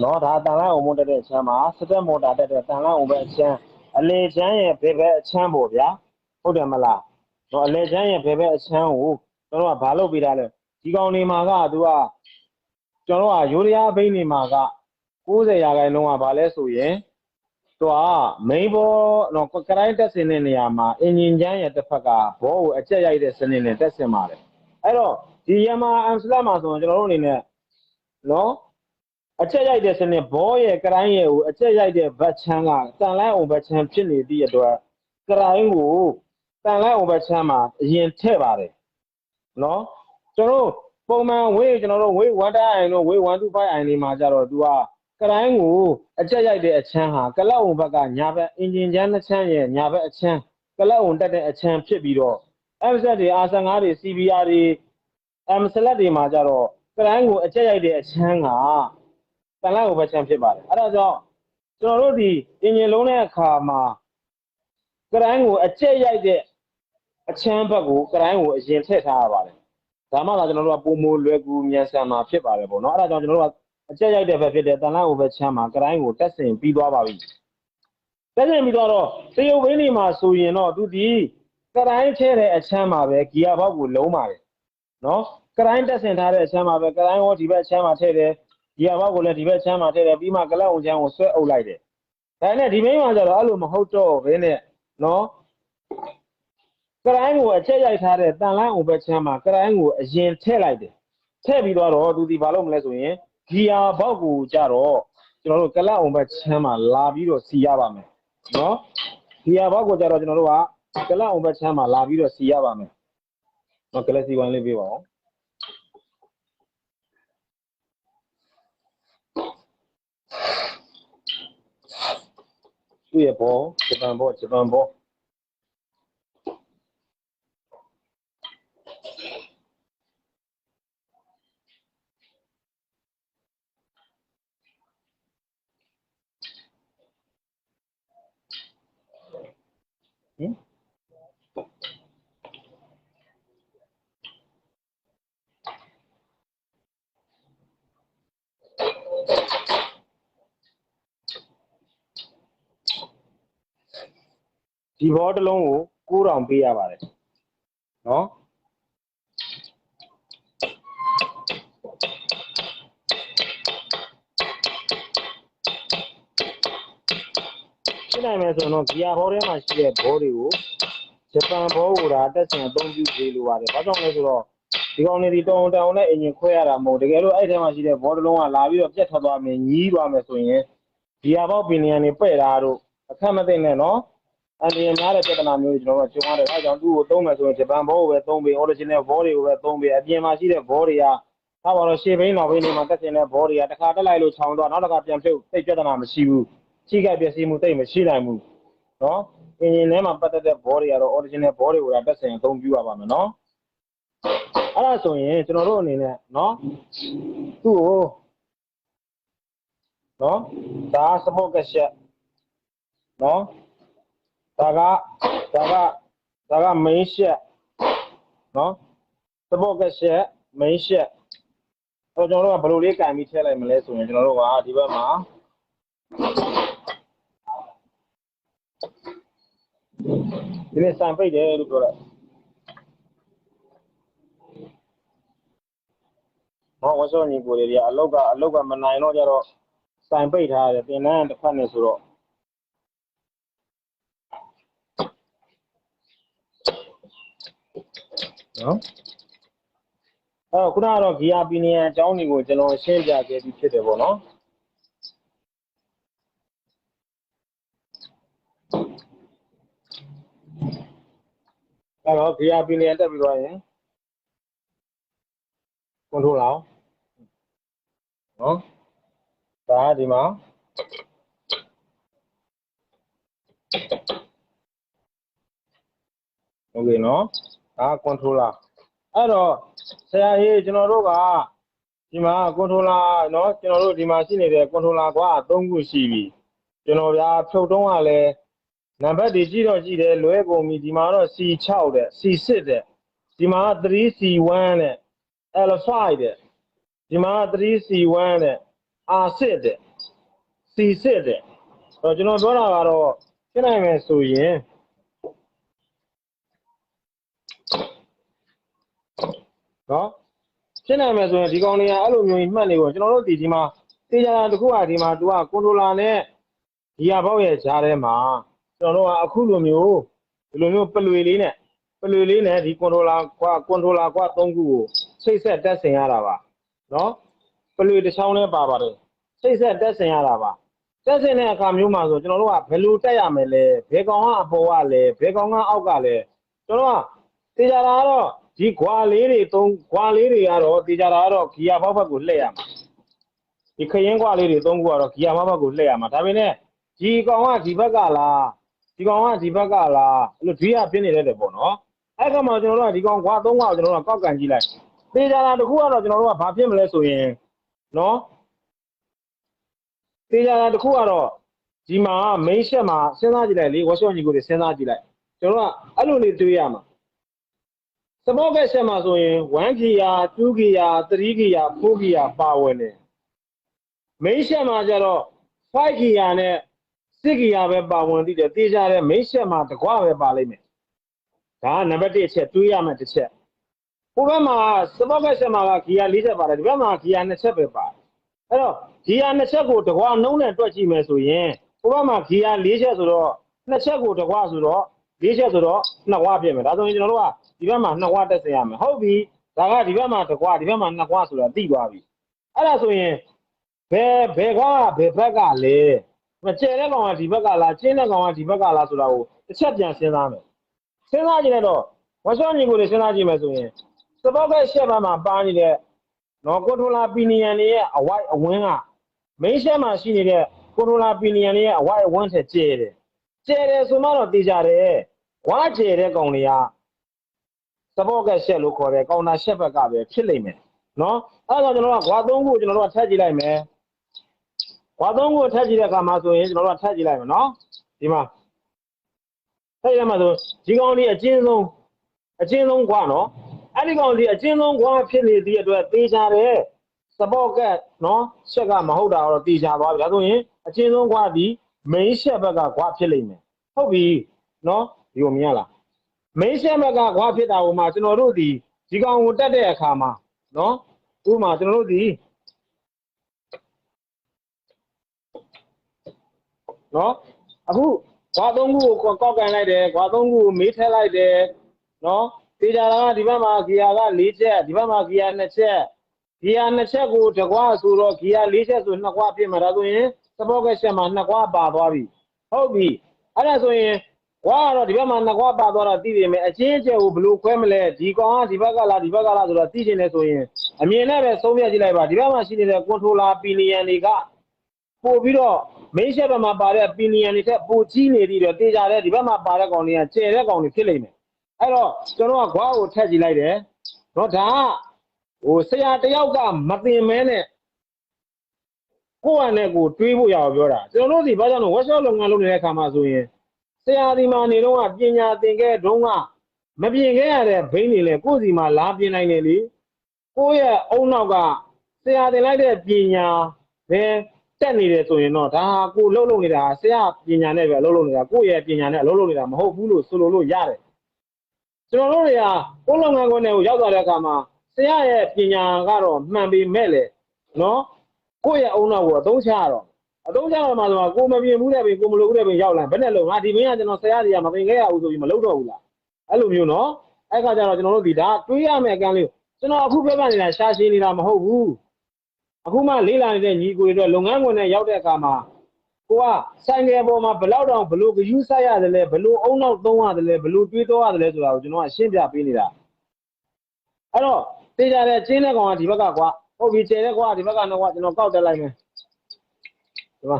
နော်ဒါတန်လိုက်အောင်မတက်တဲ့အချမ်းမှာစက်တက်မော်တာတက်တဲ့တန်လိုက်အောင်ဘက်အချမ်းအလေချမ်းရဲ့ဘယ်ဘက်အချမ်းပေါ့ဗျာဟုတ်တယ်မလားတော့အလေချမ်းရဲ့ဘယ်ဘက်အချမ်းကိုကျွန်တော်ကဘာလုပ်ပေးထားလဲဒီကောင်နေမှာကသူကကျွန်တော်ကရိုးရာဘိန်းနေမှာက90%ကဘာလဲဆိုရင်သူက main ဘောတော့ကရိုင်းတက်ဆင်တဲ့နေရာမှာ engine ချမ်းရဲ့တစ်ဖက်ကဘောကိုအကျက်ရိုက်တဲ့စနစ်နဲ့တက်ဆင်ပါတယ်အဲ့တော့ဒီယမာ Amstel မှာဆိုရင်ကျွန်တော်တို့အနေနဲ့နော်အကျက်ရိုက်တဲ့စနစ်ဘောရဲ့ကရိုင်းရဲ့ကိုအကျက်ရိုက်တဲ့ဘတ်ချမ်းကတန်လိုက်အောင်ဘတ်ချမ်းဖြစ်နေသည့်အတွက်ကရိုင်းကိုတန်လိုက်အောင်ဘတ်ချမ်းမှာအရင်ထည့်ပါတယ်နော်ကျွန်တော်တို့ပုံမှန်ဝေးကျွန်တော်တို့ဝေး1တိုင်းတို့ဝေး125 iron တွေမှာကြတော့သူကကရိုင်းကိုအကျက်ရိုက်တဲ့အချမ်းဟာကလောက်အောင်ဘက်ကညာဘက်အင်ဂျင်ချမ်းနှစ်ချမ်းရဲ့ညာဘက်အချမ်းကလောက်အောင်တက်တဲ့အချမ်းဖြစ်ပြီးတော့ FZ တွေ R15 တွေ CBR တွေ Amstel တွေမှာကြတော့ကရိုင်းကိုအကျက်ရိုက်တဲ့အချမ်းကတန်လိုက်အောင်ဘက်ချမ်းဖြစ်ပါတယ်အဲ့ဒါကြောင့်ကျွန်တော်တို့ဒီအင်ဂျင်လုံးတဲ့အခါမှာကရိုင်းကိုအကျက်ရိုက်တဲ့အချမ်းဘက်ကိုကရိုင်းကိုအရင်ထည့်ထားရပါတယ်ဒါမှသာကျွန်တော်တို့ကပုံမလွယ်ကူမြန်ဆန်မှာဖြစ်ပါတယ်ပေါ့နော်အဲ့ဒါကြောင့်ကျွန်တော်တို့ကအကျက်ရိုက်တဲ့ဘက်ဖြစ်တဲ့တန်လိုက်အောင်ဘက်ချမ်းမှာကရိုင်းကိုတက်ဆင်ပြီးသွားပါပြီတက်ဆင်ပြီးတော့တရုတ်ဘင်းဒီမှာဆိုရင်တော့သူဒီကရိုင်းထည့်တဲ့အချမ်းမှာပဲဂီယာဘောက်ကိုလုံးပါတယ်နော်ကရိုင်းတက်ဆင်ထားတဲ့အချမ်းမှာပဲကရိုင်းကိုဒီဘက်အချမ်းမှာထည့်တယ်ဒီဘောက်ကိုလည်းဒီဘက်ချမ်းမှာထည့်တယ်ပြီးမှကလောက်အောင်ချမ်းကိုဆွဲအုပ်လိုက်တယ်ဒါနဲ့ဒီဘင်းမှာကျတော့အဲ့လိုမဟုတ်တော့ဘဲနဲ့နော်ကရိုင်းကိုအချက်ရိုက်ထားတဲ့တန်လိုင်းအောင်ဘက်ချမ်းမှာကရိုင်းကိုအရင်ထည့်လိုက်တယ်ထည့်ပြီးတော့သူဒီဘာလုပ်မလဲဆိုရင်ဂီယာဘောက်ကိုကြတော့ကျွန်တော်တို့ကလပ်အောင်ဘက်ချမ်းမှာလာပြီးတော့စီရပါမယ်နော်ဂီယာဘောက်ကိုကြတော့ကျွန်တော်တို့ကကလပ်အောင်ဘက်ချမ်းမှာလာပြီးတော့စီရပါမယ်နော်ကလပ်စီ1လေးပေးပါဦးသူ့ရဲ့ဘောဂျပန်ဘောဒီဘောတစ်လုံးကို9000ပေးရပါတယ်နော်ဖြစ်နိုင်မယ်ဆိုတော့ဂီယာဘောထဲမှာရှိတဲ့ဘောတွေကိုဂျပန်ဘောကိုဒါတက်ဆင်အသုံးပြုပေးလိုပါတယ်။ဘာကြောင့်လဲဆိုတော့ဒီကောင်တွေဒီတောင်နဲ့အင်ဂျင်ခွဲရတာမဟုတ်တကယ်လို့အဲ့ထဲမှာရှိတဲ့ဘောတစ်လုံးကလာပြီးတော့ပြတ်ထွက်သွားမယ်ညီးသွားမယ်ဆိုရင်ဂီယာဘောက်ပင်လျံတွေပဲ့တာတို့အခက်မသိနဲ့နော်အန်ဒီများတဲ့ပြဿနာမျိုးကျွန်တော်တို့ကြုံရတယ်။အဲကြောင့်သူ့ကိုသုံးမယ်ဆိုရင်ဂျပန်ဘောကိုပဲသုံးပေး original ဘောတွေကိုပဲသုံးပေးအပြင်မှာရှိတဲ့ဘောတွေကထားပါတော့ရှေ့ဘိန်းတော်ဘိန်းတွေမှာတက်ဆင်တဲ့ဘောတွေကတစ်ခါတက်လိုက်လို့ခြောင်သွားနောက်တစ်ခါပြန်ပြုတ်သိပြဿနာမရှိဘူး။ချိကပျက်စီးမှုသိမရှိနိုင်ဘူးနော်အင်ဂျင်ထဲမှာပတ်သက်တဲ့ဘောတွေကတော့ original ဘောတွေကိုတက်ဆင်အသုံးပြုရပါမယ်နော်အဲ့ဒါဆိုရင်ကျွန်တော်တို့အနေနဲ့နော်သူ့ကိုနော်ဒါ support ကရှက်နော်ဒါက main ရှက်နော် support ကရှက် main ရှက်တော့ကျွန်တော်တို့ကဘယ်လိုလေးကင်ပြီးထည့်လိုက်မလဲဆိုရင်ကျွန်တော်တို့ကဒီဘက်မှာဒီနေ့စံပိတ်တယ်လို့ပြောတယ်ဟောဝဆောညီကိုတွေအလောက်ကမနိုင်တော့ကြတော့စံပိတ်ထားတယ်တင်တန်းတစ်ဖက်နဲ့ဆိုတော့နော်အဲ့တော့ခုနကတော့ဂီယာပီနီယံအကြောင်းတွေကိုကျွန်တော်ရှင်းပြခဲ့ပြီးဖြစ်တယ်ပေါ့နော် အဲ့တော့ gear pinion တက်ပြီးသွားရင် control အောင်နော်ဒါဒီမှာโอเคနော်ဒါ controller အဲ့တော့ဆရာကြီးကျွန်တော်တို့ကဒီမှာ controller เนาะကျွန်တော်တို့ဒီမှာရှိနေတဲ့ controller ကွာ3ခုရှိပြီကျွန်တော်ဗျာဖြုတ်တုံးကလည်းနံပါတ်တွေကြည့်တော့ကြည့်တယ်လွဲကုန်ပြီဒီမှာတော့ C6 တဲ့ C6 တဲ့ဒီမှာ 3C1 တဲ့ L5 တဲ့ဒီမှာ 3C1 တဲ့ R6 တဲ့ C6 တဲ့အဲ့တော့ကျွန်တော်ပြောတာကတော့ဖြစ်နိုင်မယ်ဆိုရင်နော်ဖြစ်နိုင်မယ်ဆိုရင်ဒီကောင်တွေကအဲ့လိုမျိုးမှတ်နေပေါ့ကျွန်တော်တို့ဒီမှာတေးကြတာတခုကဒီမှာသူကကွန်ထရိုလာနဲ့ဂီယာဘောက်ရဲ့ကြားထဲမှာကျွန်တော်တို့ကအခုလိုမျိုးဒီလိုမျိုးပလွေလေးနဲ့ဒီကွန်ထရိုလာကွာ3ခုကိုစိတ်ဆက်တက်ဆင်ရတာပါနော်ပလွေတစ်ချောင်းနဲ့ပါပါတယ်စိတ်ဆက်တက်ဆင်ရတာပါတက်ဆင်တဲ့အခါမျိုးမှာဆိုကျွန်တော်တို့ကဘယ်လိုတက်ရမယ်လဲဘယ်ကောင်ကအပေါ်ကလဲဘယ်ကောင်ကအောက်ကလဲကျွန်တော်ကတေးကြတာကတော့ဒီခွာလေးတွေကတော့တေးကြတာကတော့ဂီယာဘောက်ဘက်ကိုလှည့်ရမှာဒီခရင်ခွာလေးတွေ3ခုကတော့ဂီယာဘောက်ဘက်ကိုလှည့်ရမှာဒါပေမဲ့ဒီကောင်ကဒီဘက်ကလားဒီကောင်ကဒီဘက်ကလားအဲ့လိုဒွိရဖြစ်နေတယ်ပေါ့နော်အဲ့ကမှကျွန်တော်တို့ကဒီကောင်ခွာ3ခုကိုကျွန်တော်တို့ကကောက်ကန်ကြည့်လိုက်တေးကြတာတခုကတော့ကျွန်တော်တို့ကဘာဖြစ်မလဲဆိုရင်နော်တေးကြတာတခုကတော့ဒီမှာ main set မှာစဉ်းစားကြည့်လိုက်လေ workshop ညီကိုတွေစဉ်းစားကြည့်လိုက်ကျွန်တော်တို့ကအဲ့လိုလေးတွေးရမှာစမော့ကက်ဆက်မှာဆိုရင်1 gear 2 gear 3 gear 4 gear ပါဝင်တယ် main set မှာကျတော့5 gear နဲ့6 gear ပဲပါဝင်သေးတယ်တေးကြတဲ့ main set မှာတကွပဲပါလိမ့်မယ်ဒါကနံပါတ်1အချက်တွေးရမယ်တစ်ချက်ဟိုဘက်မှာစမော့ကက်ဆက်မှာက gear 4ချက်ပါတယ်ဒီဘက်မှာ gear 2ချက်ပဲပါတယ်အဲ့တော့ gear 2ချက်ကိုတကွနှုံးနဲ့တွက်ကြည့်မယ်ဆိုရင်ဟိုဘက်မှာ gear 4ချက်ဆိုတော့2ချက်ကိုတကွဆိုတော့4ချက်ဆိုတော့2ကွာဖြစ်မယ်ဒါဆိုရင်ကျွန်တော်တို့ကဒီဘက်မှာ2ကွာတက်ဆင်ရမယ်ဟုတ်ပြီဒါကဒီဘက်မှာ1ကွာဒီဘက်မှာ2ကွာဆိုတာသိသွားပြီအဲ့ဒါဆိုရင်ဘယ်ကွာဘယ်ဘက်ကလဲကျဲတဲ့ကောင်ကဒီဘက်ကလားကျင်းတဲ့ကောင်ကဒီဘက်ကလားဆိုတာကိုတစ်ချက်ပြန်စဉ်းစားမယ်စဉ်းစားကြည့်တော့ဝါရှော့ညီကိုတွေစဉ်းစားကြည့်မယ်ဆိုရင်စပောက်ကရှက်ဘက်မှာပါနေတဲ့နော်ကွန်ထရိုလာပီနီယန်တွေရဲ့အဝိုက်အဝင်းကမိန်းရှက်မှာရှိနေတဲ့ကွန်ထရိုလာပီနီယန်တွေရဲ့အဝိုက်အဝင်းထက်ကျဲတယ်ဆိုမှတော့တေးကြတယ်ဝါကျဲတဲ့ကောင်တွေကစပောက်ကရှက်လို့ခေါ်တယ်ကောင်တာရှက်ဘက်ကပဲဖြစ်လိမ့်မယ်နော်အဲ့ဒါကျွန်တော်ကခွာ3ခုကျွန်တော်တို့ကထပ်ကြည့်လိုက်မယ်ခွာ3ခုထပ်ကြည့်တဲ့အခါမှာဆိုရင်ကျွန်တော်တို့ကထပ်ကြည့်လိုက်မယ်နော်ဒီမှာထပ်ကြည့်လိုက်မှာဆိုဒီကောင်ဒီအချင်းဆုံးခွာနော်အဲ့ဒီကောင်ဒီအချင်းဆုံးခွာဖြစ်နေသည့်အတွက်တေးကြတယ်စပောက်ကနော်ရှက်ကမဟုတ်တာတော့တေးကြသွားပြီဒါဆိုရင်အချင်းဆုံးခွာဒီ main ရှက်ဘက်ကခွာဖြစ်လိမ့်မယ်ဟုတ်ပြီနော်ဒီကိုမြင်ရလားမိန်းဆက်ဘက်ကခွာဖြစ်တာဟိုမှာကျွန်တော်တို့ဒီကောင်ကိုတက်တဲ့အခါမှာနော်ဥပမာကျွန်တော်တို့နော်အခုခွာ3ခုကိုကောက်ကန်လိုက်တယ်ခွာ3ခုကိုမေးထည့်လိုက်တယ်နော်တေးကြတာကဒီဘက်မှာဂီယာက4ချက်ဒီဘက်မှာဂီယာ2ချက်ဂီယာ2ချက်ကိုတကွာဆိုတော့ဂီယာ4ချက်ဆို2ကွာဖြစ်မှာဒါဆိုရင်စပောက်ကချက်မှာ2ကွာပါသွားပြီဟုတ်ပြီအဲ့ဒါဆိုရင်ကွာတော့ဒီဘက်မှာ2ကွာပါသွားတာသိပြီမယ်အချင်းအကျယ်ကိုဘယ်လိုခွဲမလဲဒီကောင်ကဒီဘက်ကလားဆိုတော့သိချင်တယ်ဆိုရင်အမြင်နဲ့ပဲသုံးပြကြည့်လိုက်ပါဒီဘက်မှာရှိနေတဲ့ကွန်ထရိုလာပီနီယန်တွေကပို့ပြီးတော့မိန်းရှက်ဘက်မှာပါတဲ့ပီနီယန်တွေထက်ပိုကြီးနေပြီးတော့တေးကြတဲ့ဒီဘက်မှာပါတဲ့ကောင်တွေကကျယ်တဲ့ကောင်တွေဖြစ်လိမ့်မယ်အဲ့တော့ကျွန်တော်ကခွာကိုထက်ကြည့်လိုက်တယ်နော်ဒါကဟိုဆရာတယောက်ကမသိမဲနဲ့ကိုယ့်အနဲ့ကိုတွေးဖို့ရအောင်ပြောတာကျွန်တော်တို့ဒီဘာကြောင့်လဲ workshop လုပ်ငန်းလုပ်နေတဲ့အခါမှာဆိုရင်ဆရာဒီမှာနေတော့ပညာသင်ခဲ့တုန်းကမပြင်ခဲ့ရတဲ့ဘိန်းတွေလေကိုယ့်စီမှာလာပြင်နိုင်တယ်လေကိုယ့်ရဲ့အုံနောက်ကဆရာသင်လိုက်တဲ့ပညာပဲတက်နေတယ်ဆိုရင်တော့ဒါကိုလှုပ်နေတာဆရာပညာနဲ့ပဲလှုပ်နေတာကိုယ့်ရဲ့ပညာနဲ့လှုပ်နေတာမဟုတ်ဘူးလို့ဆိုလို့ရတယ်ကျွန်တော်တို့တွေကကိုယ်လုပ်ငန်းခွင်တွေကိုရောက်သွားတဲ့အခါမှာဆရာရဲ့ပညာကတော့မှန်ပေမဲ့လေနော်ကိုယ့်ရဲ့အုံနောက်ကိုအသုံးချရတော့မှာဆိုတော့ကိုမပြင်ဘူးတဲ့ပင်ကိုမလိုဘူးတဲ့ပင်ရောက်လာဘယ်နဲ့လုံးငါဒီမင်းကကျွန်တော်ဆရာတွေကမပင်ခဲ့ရဘူးဆိုပြီးမလုပ်တော့ဘူးလားအဲ့လိုမျိုးနော်အဲ့ခါကျတော့ကျွန်တော်တို့ဒီဒါတွေးရမယ့်အကန့်လေးကျွန်တော်အခုပြပြနေတာရှာရှင်းနေတာမဟုတ်ဘူးအခုမှလေးလာနေတဲ့ညီကိုတွေအတွက်လုပ်ငန်းခွင်နဲ့ရောက်တဲ့အခါမှာ ဆိုင်ငယ်ပေါ်မှာဘလောက်တောင်ဘလို့ယူဆိုင်ရတယ်လဲဘလို့အုံနောက်သုံးရတယ်လဲဘလို့တွေးတော့ရတယ်လဲဆိုတာကိုကျွန်တော်ကရှင်းပြပေးနေတာအဲ့တော့တေးကြတဲ့ချင်းတဲ့ကောင်ကဒီဘက်ကကွာဟုတ်ပြီကျဲတဲ့ကွာဒီဘက်ကတော့ကွာကျွန်တော်ကောက်တက်လိုက်မယ်ဒီမှာ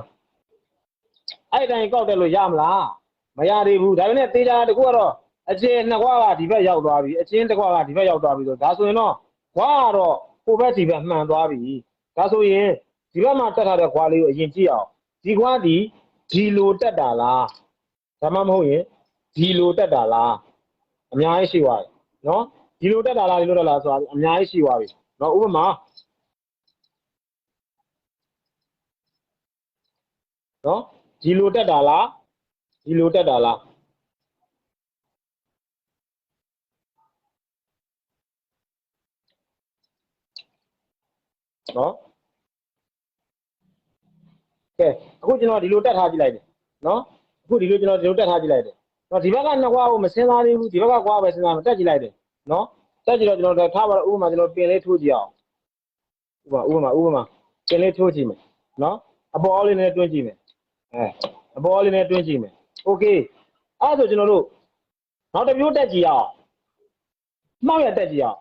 အဲ့တိုင်းကောက်တက်လို့ရမလားမရသေးဘူးဒါပေမဲ့တေးကြတကူကတော့အကျဉ်းနှစ်ကွာကဒီဘက်ရောက်သွားပြီအကျဉ်းတစ်ကွာကဒီဘက်ရောက်သွားပြီဆိုဒါဆိုရင်တော့ကွာကတော့ဟိုဘက်ဒီဘက်မှန်သွားပြီဒါဆိုရင်ဒီဘက်မှာတက်ထားတဲ့ကွာလေးကိုအရင်ကြည့်အောင်ဒီကွာဒီလိုတက်တာလားဒါမှမဟုတ်ရင်ဒီလိုတက်တာလားအများကြီးရှိသွားတယ်နော်ဒီလိုတက်တာလားဒီလိုတက်လားဆိုတာအများကြီးရှိသွားပြီနော်ဥပမာနော်ဒီလိုတက်တာလားဒီလိုတက်တာလားနော်ကဲအခုကျွန်တော်ဒီလိုတက်ထားကြည့်လိုက်တယ်နော်အခုဒီလိုကျွန်တော်ဒီလိုတက်ထားကြည့်လိုက်တယ်နော်ဒီဘက်ကနှစ်ကွာကိုမစင်းသားသေးဘူးဒီဘက်ကကွာပဲစင်းသားမတက်ကြည့်လိုက်တယ်နော်တက်ကြည့်တော့ကျွန်တော်ထားပါတော့ဥပမာကျွန်တော်ပင်လေးထိုးကြည့်အောင်ဥပမာပင်လေးထိုးကြည့်မယ်နော်အပေါ်အောက်လေးနဲ့တွင်းကြည့်မယ်အပေါ်အောက်လေးနဲ့တွင်းကြည့်မယ်โอเคအဲ့ဒါဆိုကျွန်တော်တို့နောက်တစ်မျိုးတက်ကြည့်အောင်မှောက်ရတက်ကြည့်အောင်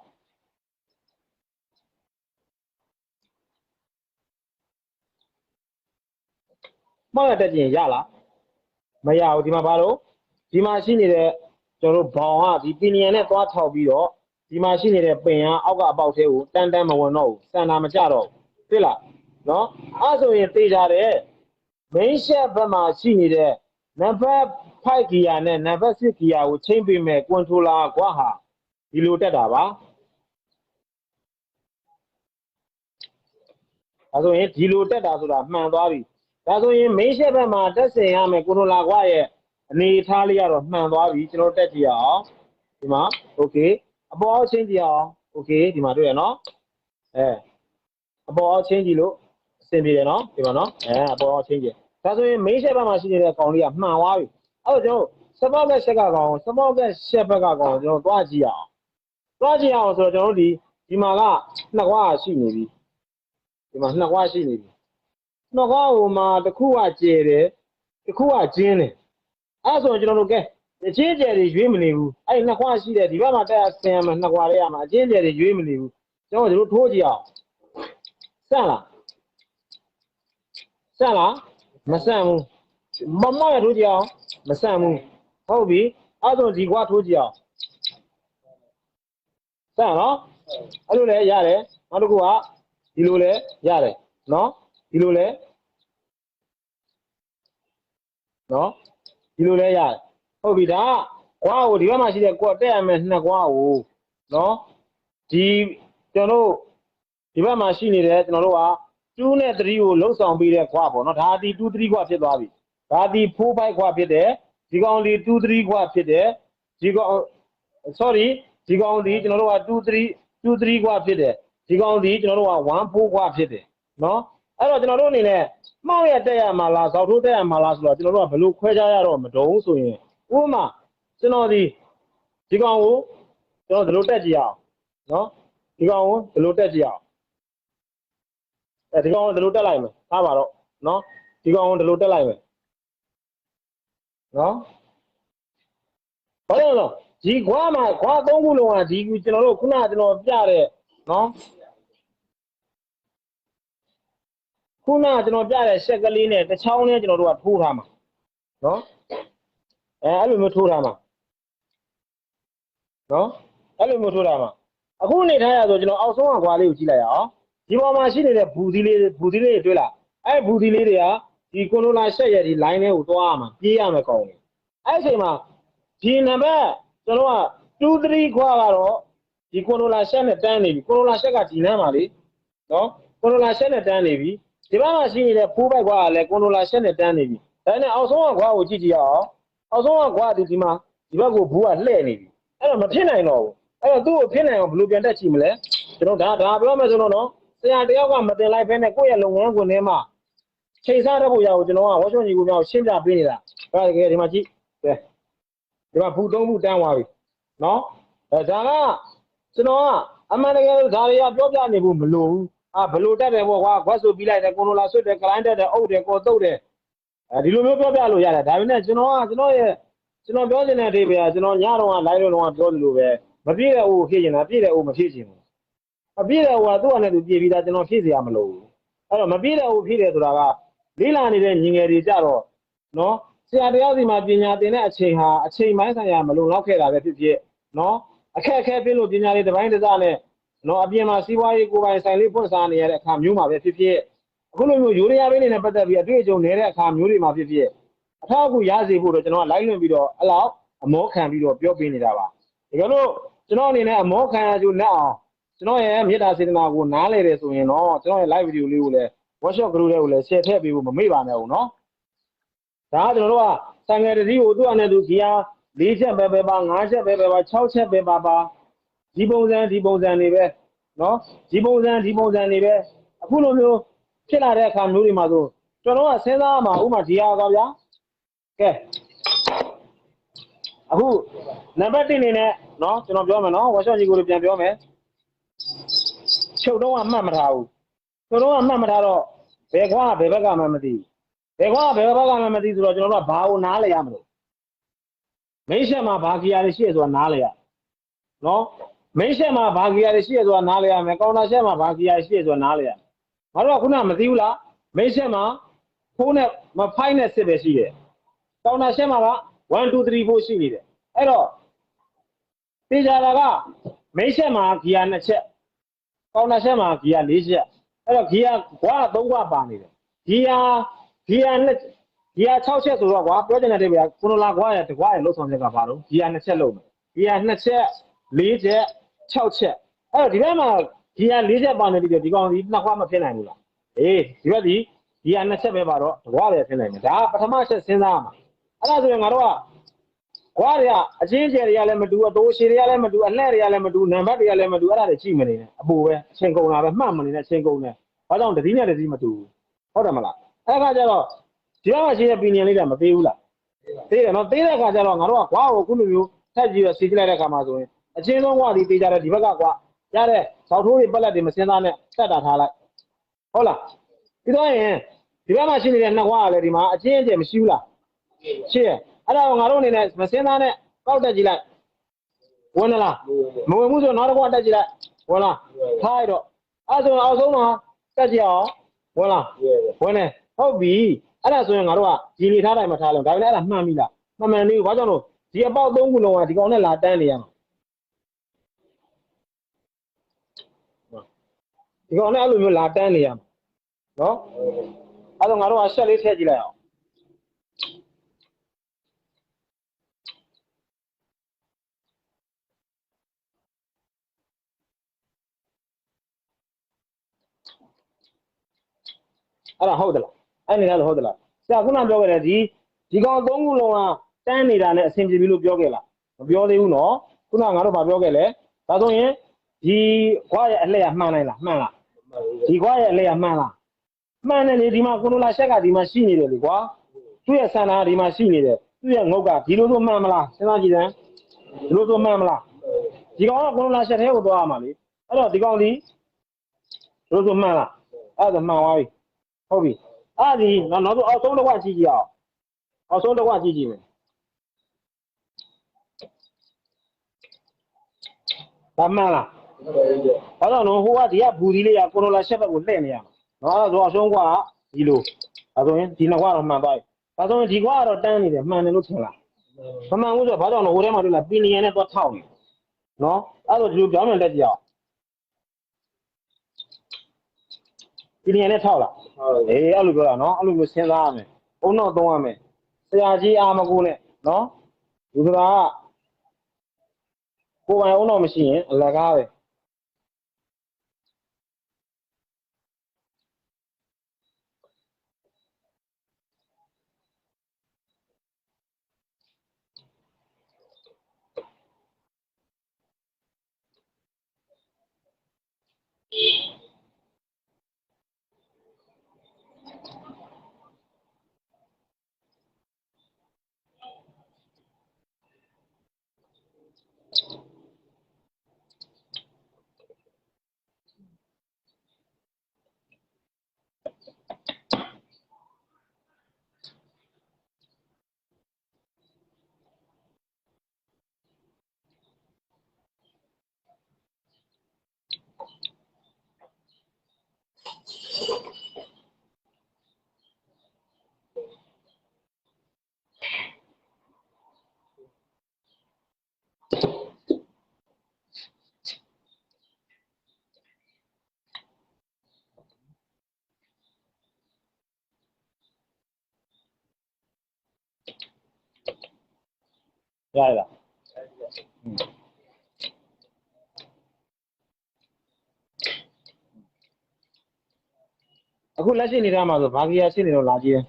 မှောက်ရတက်ကြည့်ရင်ရလားမရဘူးဒီမှာဘာလို့ဒီမှာရှိနေတဲ့ကျွန်တော်တို့ဘောင်ကဒီပီနီယန်နဲ့သွားထောက်ပြီးတော့ဒီမှာရှိနေတဲ့ပင်ကအောက်ကအပေါက်သေးကိုတန်းမဝင်တော့ဘူးစံတာမကြတော့ဘူးတွေ့လားနော်အဲ့ဆိုရင်သိကြတယ် main shaft ဘက်မှာရှိနေတဲ့ number 5 gear နဲ့ number 6 gear ကိုချိန်ပေးမယ် controller ကွာဟာဒီလိုတက်တာပါဒါဆိုရင်ဒီလိုတက်တာဆိုတာမှန်သွားပြီဒါဆိုရင် main shaft ဘက်မှာတက်ဆင်ရမယ် controller ကွာရဲ့အနေထားလေးကတော့မှန်သွားပြီကျွန်တော်တက်ကြည့်အောင်ဒီမှာ okay အပေါ်အောက်ချင်းကြည့်အောင် okay ဒီမှာတွေ့ရနော်အပေါ်အောက်ချင်းကြည့်လို့အဆင်ပြေတယ်နော်ဒီမှာနော်အပေါ်အောက်ချင်းကြည့်ဒါဆိုရင် main shaft ဘက်မှာရှိနေတဲ့ကောင်လေးကမှန်သွားပြီအဲ့တော့ကျွန်တော် support က shaft ကကောင် support က shaft ဘက်ကကောင်ကျွန်တော်သွားကြည့်အောင်ဆိုတော့ကျွန်တော်တို့ဒီမှာကနှစ်ကွာရှိနေပြီဒီမှာနှစ်ကွာရှိနေပြီနှစ်ကွာဟိုမှာတစ်ခုကကျဲတယ်တစ်ခုကကျင်းတယ်အဲ့ဆိုရင်ကျွန်တော်တို့ကဲအချင်းကျဲတွေရွေးမနေဘူးအဲ့နှစ်ခွာရှိတယ်ဒီဘက်မှာတက်ဆင်ရမယ်နှစ်ခွာလေးရမှာအချင်းကျဲတွေရွေးမနေဘူးကျွန်တော်တို့ထိုးကြည့်အောင်စမ်းလားမစမ်းဘူးမမရထိုးကြည့်အောင်မစမ်းဘူးဟုတ်ပြီအဲ့ဆိုဒီခွာထိုးကြည့်အောင်စမ်းနော်အဲ့လိုလဲရတယ်နောက်တစ်ခုကဒီလိုလဲရတယ်နော်ဒီလိုလဲနော်ဒီလိုလဲရတယ်ဟုတ်ပြီဒါကွာကိုဒီဘက်မှာရှိတဲ့ကွာတက်ရမယ်နှစ်ကွာကိုနော်ဒီကျွန်တော်တို့ဒီဘက်မှာရှိနေတဲ့ကျွန်တော်တို့က2နဲ့3ကိုလုံဆောင်ပြီးတဲ့ကွာပေါ့နော်ဒါဒီ2 3ကွာဖြစ်သွားပြီဒါဒီ4 5ကွာဖြစ်တယ်ဒီကောင်ဒီ2 3ကွာဖြစ်တယ်ဒီကောင် sorry ဒီကောင်ဒီကျွန်တော်တို့က2 3ကွာဖြစ်တယ်ဒီကောင်ဒီကျွန်တော်တို့က1 4ကွာဖြစ်တယ်နော်အဲ့တော့ကျွန်တော်တို့အနေနဲ့မှောက်ရတက်ရမှာလားဇောက်ထိုးတက်ရမှာလားဆိုတော့ကျွန်တော်တို့ကဘယ်လိုခွဲခြားရတော့မတုံးဆိုရင်ဥပမာကျွန်တော်ဒီကောင်ကိုကျွန်တော်ဒီလိုတက်ကြည့်အောင်နော်ဒီကောင်ကိုဒီလိုတက်ကြည့်အောင်ဒီကောင်ကိုဒီလိုတက်လိုက်မယ်ထားပါတော့နော်ဒီကောင်ကိုဒီလိုတက်လိုက်မယ်နော်ဘာလို့လဲဒီခွာမှာခွာ၃ခုလုံးကဒီကျွန်တော်တို့ခုနကကျွန်တော်ပြတဲ့နော်ခုနကကျွန်တော်ပြတဲ့ရှက်ကလေးနဲ့တစ်ချောင်းနဲ့ကျွန်တော်တို့ကထိုးထားမှာနော်အဲ့လိုမျိုးထိုးထားမှာနော်အဲ့လိုမျိုးထိုးထားမှာအခုနေထားရဆိုကျွန်တော်အောက်ဆုံးကခွာလေးကိုကြည့်လိုက်ရအောင်ဒီပေါ်မှာရှိနေတဲ့ဘူးသီးလေးတွေတွေ့လားအဲ့ဘူးသီးလေးတွေကဒီကွန်ထရိုလာရှက်ရဲ့ဒီ line လေးကိုတွားရမှာပြေးရမယ်ကောင်းတယ်အဲ့အချိန်မှာဒီနံပါတ်ကျွန်တော်က2 3ခွာကတော့ဒီကွန်ထရိုလာရှက်နဲ့တန်းနေပြီကွန်ထရိုလာရှက်ကဒီနန်းမှာလေနော်ကွန်ထရိုလာရှက်နဲ့တန်းနေပြီဒီဘက်မှာရှိနေတဲ့4 byte ခွာကလည်းကွန်ထရိုလာရှက်နဲ့တန်းနေပြီဒါနဲ့အောက်ဆုံးကခွာကိုကြည့်ကြည့်အောင်အောက်ဆုံးကခွာဒီမှာဒီဘက်ကိုဘူးကလှည့်နေပြီအဲ့တော့မဖြစ်နိုင်တော့ဘူးအဲ့တော့သူ့ကိုဖြစ်နိုင်အောင်ဘယ်လိုပြန်တက်ကြည့်မလဲကျွန်တော်ဒါပြောမယ်ဆိုတော့နော်ဆရာတယောက်ကမတင်လိုက်ဖဲနဲ့ကိုယ့်ရဲ့လုပ်ငန်းခွင်ထဲမှာချိန်စားတဲ့ဘုရားကိုကျွန်တော်ကဝါရှော့ကြီးကိုများရှင်းပြပေးနေတာဒါတကယ်ဒီမှာကြည့်ကဲဒီမှာဘူး3ဘူးတန်းသွားပြီနော်ဒါကကျွန်တော်ကအမှန်တကယ်ဒါတွေကပြောပြနေဖို့မလိုဘူးဘယ်လိုတက်တယ်ပေါ့ကွာခွက်ဆိုပြီးလိုက်တယ်ကွန်ထရိုလာဆွတ်တယ်ကလိုင်းတက်တယ်အုပ်တယ်ကော်တုတ်တယ် ဒီလိုမျိုးပြောပြလို့ရတယ်ဒါပေမဲ့ကျွန်တော်ပြောချင်တဲ့အဓိပ္ပာယ်ကကျွန်တော်ညတော့ live တော့ပြောသလိုပဲမပြည့်တဲ့အိုးဖြည့်ချင်တာပြည့်တဲ့အိုးမဖြည့်ချင်ဘူးအပြည့်တဲ့အိုးကသူ့အနေနဲ့သူပြည့်ပြီးသားကျွန်တော်ဖြည့်စရာမလိုဘူးအဲ့တော့မပြည့်တဲ့အိုးဖြည့်တယ်ဆိုတာကလေးလာနေတဲ့ညီငယ်တွေကြတော့နော်ဆရာတရားစီမှာပညာသင်တဲ့အချိန်ဟာအချိန်ပိုင်းဆိုင်ရာမလုံလောက်ခဲ့တာပဲဖြစ်ဖြစ်နော်အခက်ပြလို့ပညာလေးတစ်ပိုင်းတစ်စနဲ့နော်အပြင်မှာစီးပွားရေးကိုယ်ပိုင်ဆိုင်လေးဖွင့်စားနေရတဲ့အခါမျိုးမှာပဲဖြစ်ဖြစ်အခုလိုမျိုးရိုးရရလေးနဲ့ပတ်သက်ပြီးအတွေ့အကြုံနေတဲ့အခါမျိုးတွေမှာဖြစ်ဖြစ်အထောက်အကူရစေဖို့တော့ကျွန်တော်ကလိုက်လွှင့်ပြီးတော့အဲ့လောက်အမောခံပြီးတော့ပြောပေးနေတာပါဒီကလို့ကျွန်တော်အနေနဲ့အမောခံရကြလက်အောင်ကျွန်တော်ရဲ့မေတ္တာစေတနာကိုနားလည်တယ်ဆိုရင်တော့ကျွန်တော်ရဲ့ live video လေးကိုလည်း workshop group တွေကိုလည်း share ထည့်ပေးဖို့မမေ့ပါနဲ့ဘူးเนาะဒါကကျွန်တော်တို့ကဆိုင်ငယ်တတိကိုသူ့အနေနဲ့သူကြီးအား၄ချက်ပဲပါ၅ချက်ပဲပါ၆ချက်ပဲပါဒီပုံစံတွေပဲเนาะဒီပုံစံတွေပဲအခုလိုမျိုးဖြစ်လာတဲ့အခါမျိုးတွေမှာဆိုကျွန်တော်ကစဉ်းစားရမှာဥမာဒီဟာကဗျာကဲအခုနံပါတ်1အနေနဲ့เนาะကျွန်တော်ပြောမယ်เนาะ workshop ကြီးကိုပြန်ပြောမယ်ချုပ်တော့မှတ်မထားဘူးချုပ်တော့မှတ်မထားတော့ဘယ်ခွာဘယ်ဘက်ကမှမသိဘူးဘယ်ခွာဘယ်ဘက်ကမှမသိဆိုတော့ကျွန်တော်တို့ကဘာကိုနားလဲရမလို့မိတ်ဆက်မှာဘာကီယာတွေရှိရဆိုတာနားလဲရနော်မိတ်ဆက်မှာဘာကီယာတွေရှိရဆိုတာနားလဲရမယ်ကောင်တာဆက်မှာဘာကီယာရှိရဆိုတာနားလဲရငါတို့ကခုနမသိဘူးလားမိတ်ဆက်မှာ4နဲ့5နဲ့6ပဲရှိတယ်ကောင်တာဆက်မှာက1 2 3 4ရှိနေတယ်အဲ့တော့တေချာတာကမိတ်ဆက်မှာကီယာ2ချက်ကောင်တာဆက်မှာကီယာ4ချက်အဲ့တော့ဂီယာခွာ3ခွာပါနေတယ်ဂီယာ6ချက်ဆိုတော့ကွာပြောချင်တဲ့ဗျာခုနလာခွာရတကွာရလို့ဆောင်ချက်ကပါတော့ဂီယာ2ချက်လုံးဂီယာ2ချက်4ချက်6ချက်အဲ့တော့ဒီဘက်မှာဂီယာ4ချက်ပါနေပြီဒီကောင်ဒီနှစ်ခွာမဖြစ်နိုင်ဘူးလားအေးဒီဘက်ဒီဂီယာ2ချက်ပဲပါတော့တကွာပဲဖြစ်နိုင်တယ်ဒါကပထမချက်စဉ်းစားရမှာအဲ့ဒါဆိုရင်ငါတို့ကခွာရအချင်းကျယ်တွေကလည်းမတူအတိုးရှည်တွေကလည်းမတူအလှည့်တွေကလည်းမတူနံပါတ်တွေကလည်းမတူအဲ့ဒါတွေကြည့်မနေနဲ့အပူပဲအချင်းကုန်တာပဲမှတ်မနေနဲ့အချင်းကုန်တယ်ဘာကြောင့်တတိနဲ့တတိမတူဘူးဟုတ်တယ်မလားအဲ့ခါကျတော့ဒီမှာရှိတဲ့ပီနီယံလေးကမသေးဘူးလားသေးတယ်နော်သေးတဲ့ခါကျတော့ငါတို့ကကွာကိုခုလိုမျိုးထက်ကြည့်ရစီကြည့်လိုက်တဲ့ခါမှာဆိုရင်အချင်းဆုံးကွာဒီသေးကြတဲ့ဒီဘက်ကကွာရတဲ့ဇောက်ထိုးတွေပက်လက်တွေမစင်းသားနဲ့တက်တာထားလိုက်ဟုတ်လားပြီးတော့ရင်ဒီဘက်မှာရှိနေတဲ့နှစ်ကွာကလည်းဒီမှာအချင်းအကျယ်မရှိဘူးလားရှိရအဲ့ဒါကိုငါတို့အနေနဲ့မစင်းသားနဲ့ကောက်တက်ကြည့်လိုက်ဝင်လားမဝင်ဘူးဆိုနောက်တစ်ကွာတက်ကြည့်လိုက်ဝင်လားထားရတော့အဲ့ဆိုအောက်ဆုံးမှာတက်ကြည့်အောင်ဝင်လားဝင်တယ်ဟုတ်ပြီအဲ့ဒါဆိုရင်ငါတို့ကဒီနေထားတိုင်းမထားလို့ဒါပေမဲ့အဲ့ဒါမှန်ပြီလားမမှန်သေးဘူးဘာကြောင့်လို့ဒီအပေါက်3ခုလုံးကဒီကောင်နဲ့လာတန်းနေရမှာဒီကောင်နဲ့အဲ့လိုမျိုးလာတန်းနေရမှာနော်အဲ့တော့ငါတို့ကဆက်လေးထည့်ကြည့်လိုက်အောင်အဲ့ဒါဟုတ်တယ်လားအဲ့နေလားဟုတ်တယ်လားဆရာခုနပြောခဲ့တယ်ဒီကောင်3ခုလုံးကတန်းနေတာနဲ့အဆင်ပြေပြီလို့ပြောခဲ့လားမပြောသေးဘူးနော်ခုနငါတို့ဗာပြောခဲ့လေဒါဆိုရင်ဒီခွာရဲ့အလှည့်ကမှန်နိုင်လားမှန်လားဒီခွာရဲ့အလှည့်ကမှန်လားမှန်တယ်လေဒီမှာကိုလိုလာရှက်ကဒီမှာရှိနေတယ်လေကွာသူ့ရဲ့ဆန္ဒကဒီမှာရှိနေတယ်သူ့ရဲ့ငုတ်ကဒီလိုဆိုမှန်မလားစဉ်းစားကြည့်စမ်းဒီလိုဆိုမှန်မလားဒီကောင်ကကိုလိုလာရှက်သေးကိုသွားရမှာလေအဲ့တော့ဒီကောင်ဒီလိုဆိုမှန်လားအဲ့ဒါမှန်သွားပြီဟုတ်ပြီအဲ့ဒီနောက်ဆုံးအောက်ဆုံးတစ်ခွကြည့်ကြည့်အောင်အောက်ဆုံးတစ်ခွကြည့်ကြည့်မယ်ဒါမှန်လားဘာလို့လဲဟိုကဒီကဘူဒီလေးကကိုလိုလာရှက်ဘက်ကိုလှည့်နေရမှာနော်ဆိုအဆုံးခွဒီလိုအဲဆိုရင်ဒီနှစ်ခွတော့မှန်သွားပြီဒါဆိုရင်ဒီခွကတော့တန်းနေတယ်မှန်တယ်လို့ထင်လားမမှန်ဘူးဆိုတော့ဘာကြောင့်လဲဟိုထဲမှာတွေ့လားပီနီယံနဲ့တော့ထောက်နေနော်အဲ့တော့ဒီလိုပြောင်းပြန်တက်ကြည့်အောင်ပီနီယံနဲ့ထောက်လားအေးအဲ့လိုပြောတာနော်အဲ့လိုမျိုးစဉ်းစားရမယ်အုံတော့သုံးရမယ်ဆရာကြီးအာမကိုနဲ့နော်ဒီဆိုတာကကိုယ်ပိုင်အုံတော့မရှိရင်အလကားပဲ ရလားအခုလက်ရှိနေထားမှာဆိုဘာဂီယာရှိနေတော့လာကြည့်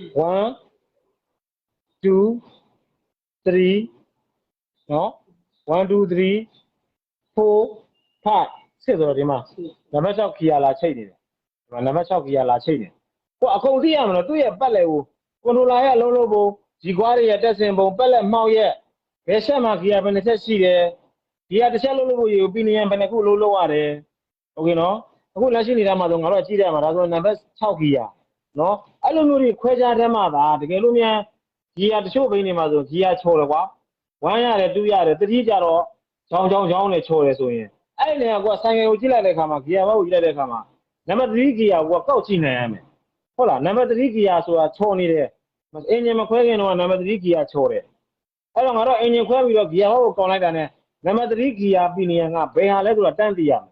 1 2 3နော်1 2 3 4 5 6ဆိုတော့ဒီမှာနံပါတ်6ခီယာလာချိတ်နေတယ်ဒီမှာနံပါတ်6ခီယာလာချိတ်နေကိုအကုန်သိရမလို့သူ့ရဲ့ပတ်လည်ကိုကွန်ထရိုလာရဲ့လုံးလုံးပုံဒီကွားတွေရဲ့တက်စင်ပုံပတ်လက်မှောက်ရဲ့ဘယ်ဆက်မှာခီယာဘယ်နှစ်ချက်ရှိတယ်ဒီကတစ်ချက်လုံးလုံးပုံရေကိုပီနီယံဘယ်နှစ်ခုလုံးလုံးရတယ်โอเคနော်အခုလက်ရှိနေတာမှာဆိုငါတို့ကြည့်ရမှာဒါဆိုနံပါတ်6ခီယာနော်အဲ့လိုမျိုးတွေခွဲခြားတဲ့မှာဒါတကယ်လို့များခီယာတချို့ဘိန်းတွေမှာဆိုခီယာချော်တယ်ကွာ1ရတယ်2ရတယ်3ကြတော့ချောင်းနဲ့ချော်တယ်ဆိုရင်အဲ့နေကကွာဆိုင်ငယ်ကိုကြည့်လိုက်တဲ့အခါမှာဂီယာဘောက်ကိုကြည့်လိုက်တဲ့အခါမှာနံပါတ်3ဂီယာကိုကောက်ကြည့်နိုင်ရမယ်ဟုတ်လားနံပါတ်3ဂီယာဆိုတာချော်နေတယ်အင်ဂျင်မခွဲခင်တော့နံပါတ်3ဂီယာချော်တယ်အဲ့တော့ငါတို့အင်ဂျင်ခွဲပြီးတော့ဂီယာဘောက်ကိုကောက်လိုက်တာနဲ့နံပါတ်3ဂီယာပီနီယံကဘယ်ဟာလဲဆိုတာတန်းသိရမယ်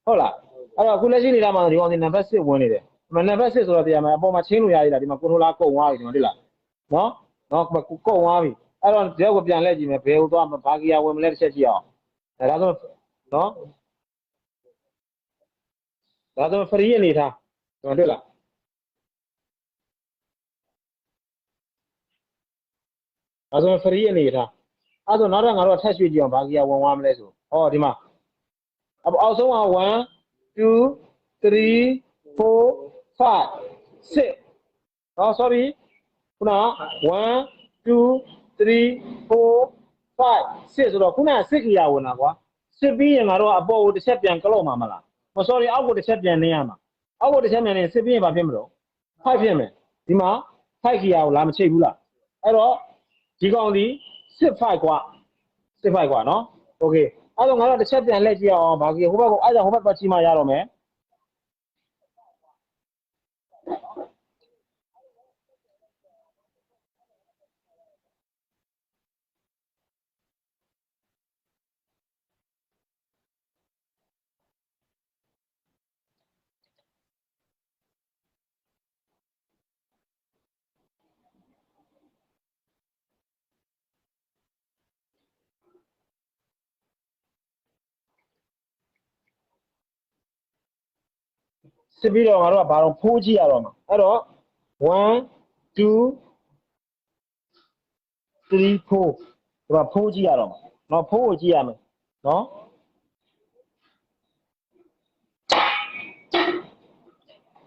ဟုတ်လားအဲ့တော့အခုလက်ရှိနေတာမှာဒီကောင်ဒီနံပါတ်6ဝင်နေတယ်နံပါတ်6ဆိုတော့တရားမှာအပေါ်မှာချင်းလို့ရသေးတာဒီမှာကွန်ထရိုလာကုန်သွားပြီဒီမှာတွေ့လားနော်ကုန်သွားပြီအဲ့တော့ဒီကိုပြန်လှည့်ကြည့်မယ်ဘယ်ဟိုသွားဘာဂီယာဝင်မလဲတစ်ချက်ကြည့်အောင်ဒါဆိုနော်ဒါဆိုဖရီးအနေထားကျွန်တော်တွေ့လားဒါဆိုဖရီးအနေထားအဲ့ဆိုနောက်တော့ငါတို့ထပ်ရွှေ့ကြည့်အောင်ဘာဂီယာဝင်သွားမလဲဆိုဟောဒီမှာအောက်ဆုံးက1 2 3 4 5 6ဟော sorry ခုန1 2 3 4 5 6ဆိုတော့ခုနက6ခီယာဝင်တာကွာ6ပြီးရင်ငါတို့အပေါ်ကိုတစ်ချက်ပြန်ကလော့မှာမလားမ sorry အောက်ကိုတစ်ချက်ပြန်နေရမှာအောက်ကိုတစ်ချက်ပြန်နေ6ပြီးရင်ဘာဖြစ်မလို့5ဖြစ်မယ်ဒီမှာ5ခီယာကိုလာမချိတ်ဘူးလားအဲ့တော့ဒီကောင်ဒီ6 5ကွာ6 5ကွာနော်โอเคအဲ့တော့ငါတို့တစ်ချက်ပြန်လှည့်ကြည့်အောင်ဘာကြီးဟိုဘက်ကိုအဲ့ဒါဟိုဘက်ပတ်ချီမှရတော့မယ်စစ်ပြီးတော့ငါတို့ကဘာတော့ဖိုးကြည့်ရတော့မှာအဲ့တော့1 2 3 4ဒီမှာဖိုးကြည့်ရတော့မှာနော်ဖိုးကိုကြည့်ရမယ်နော်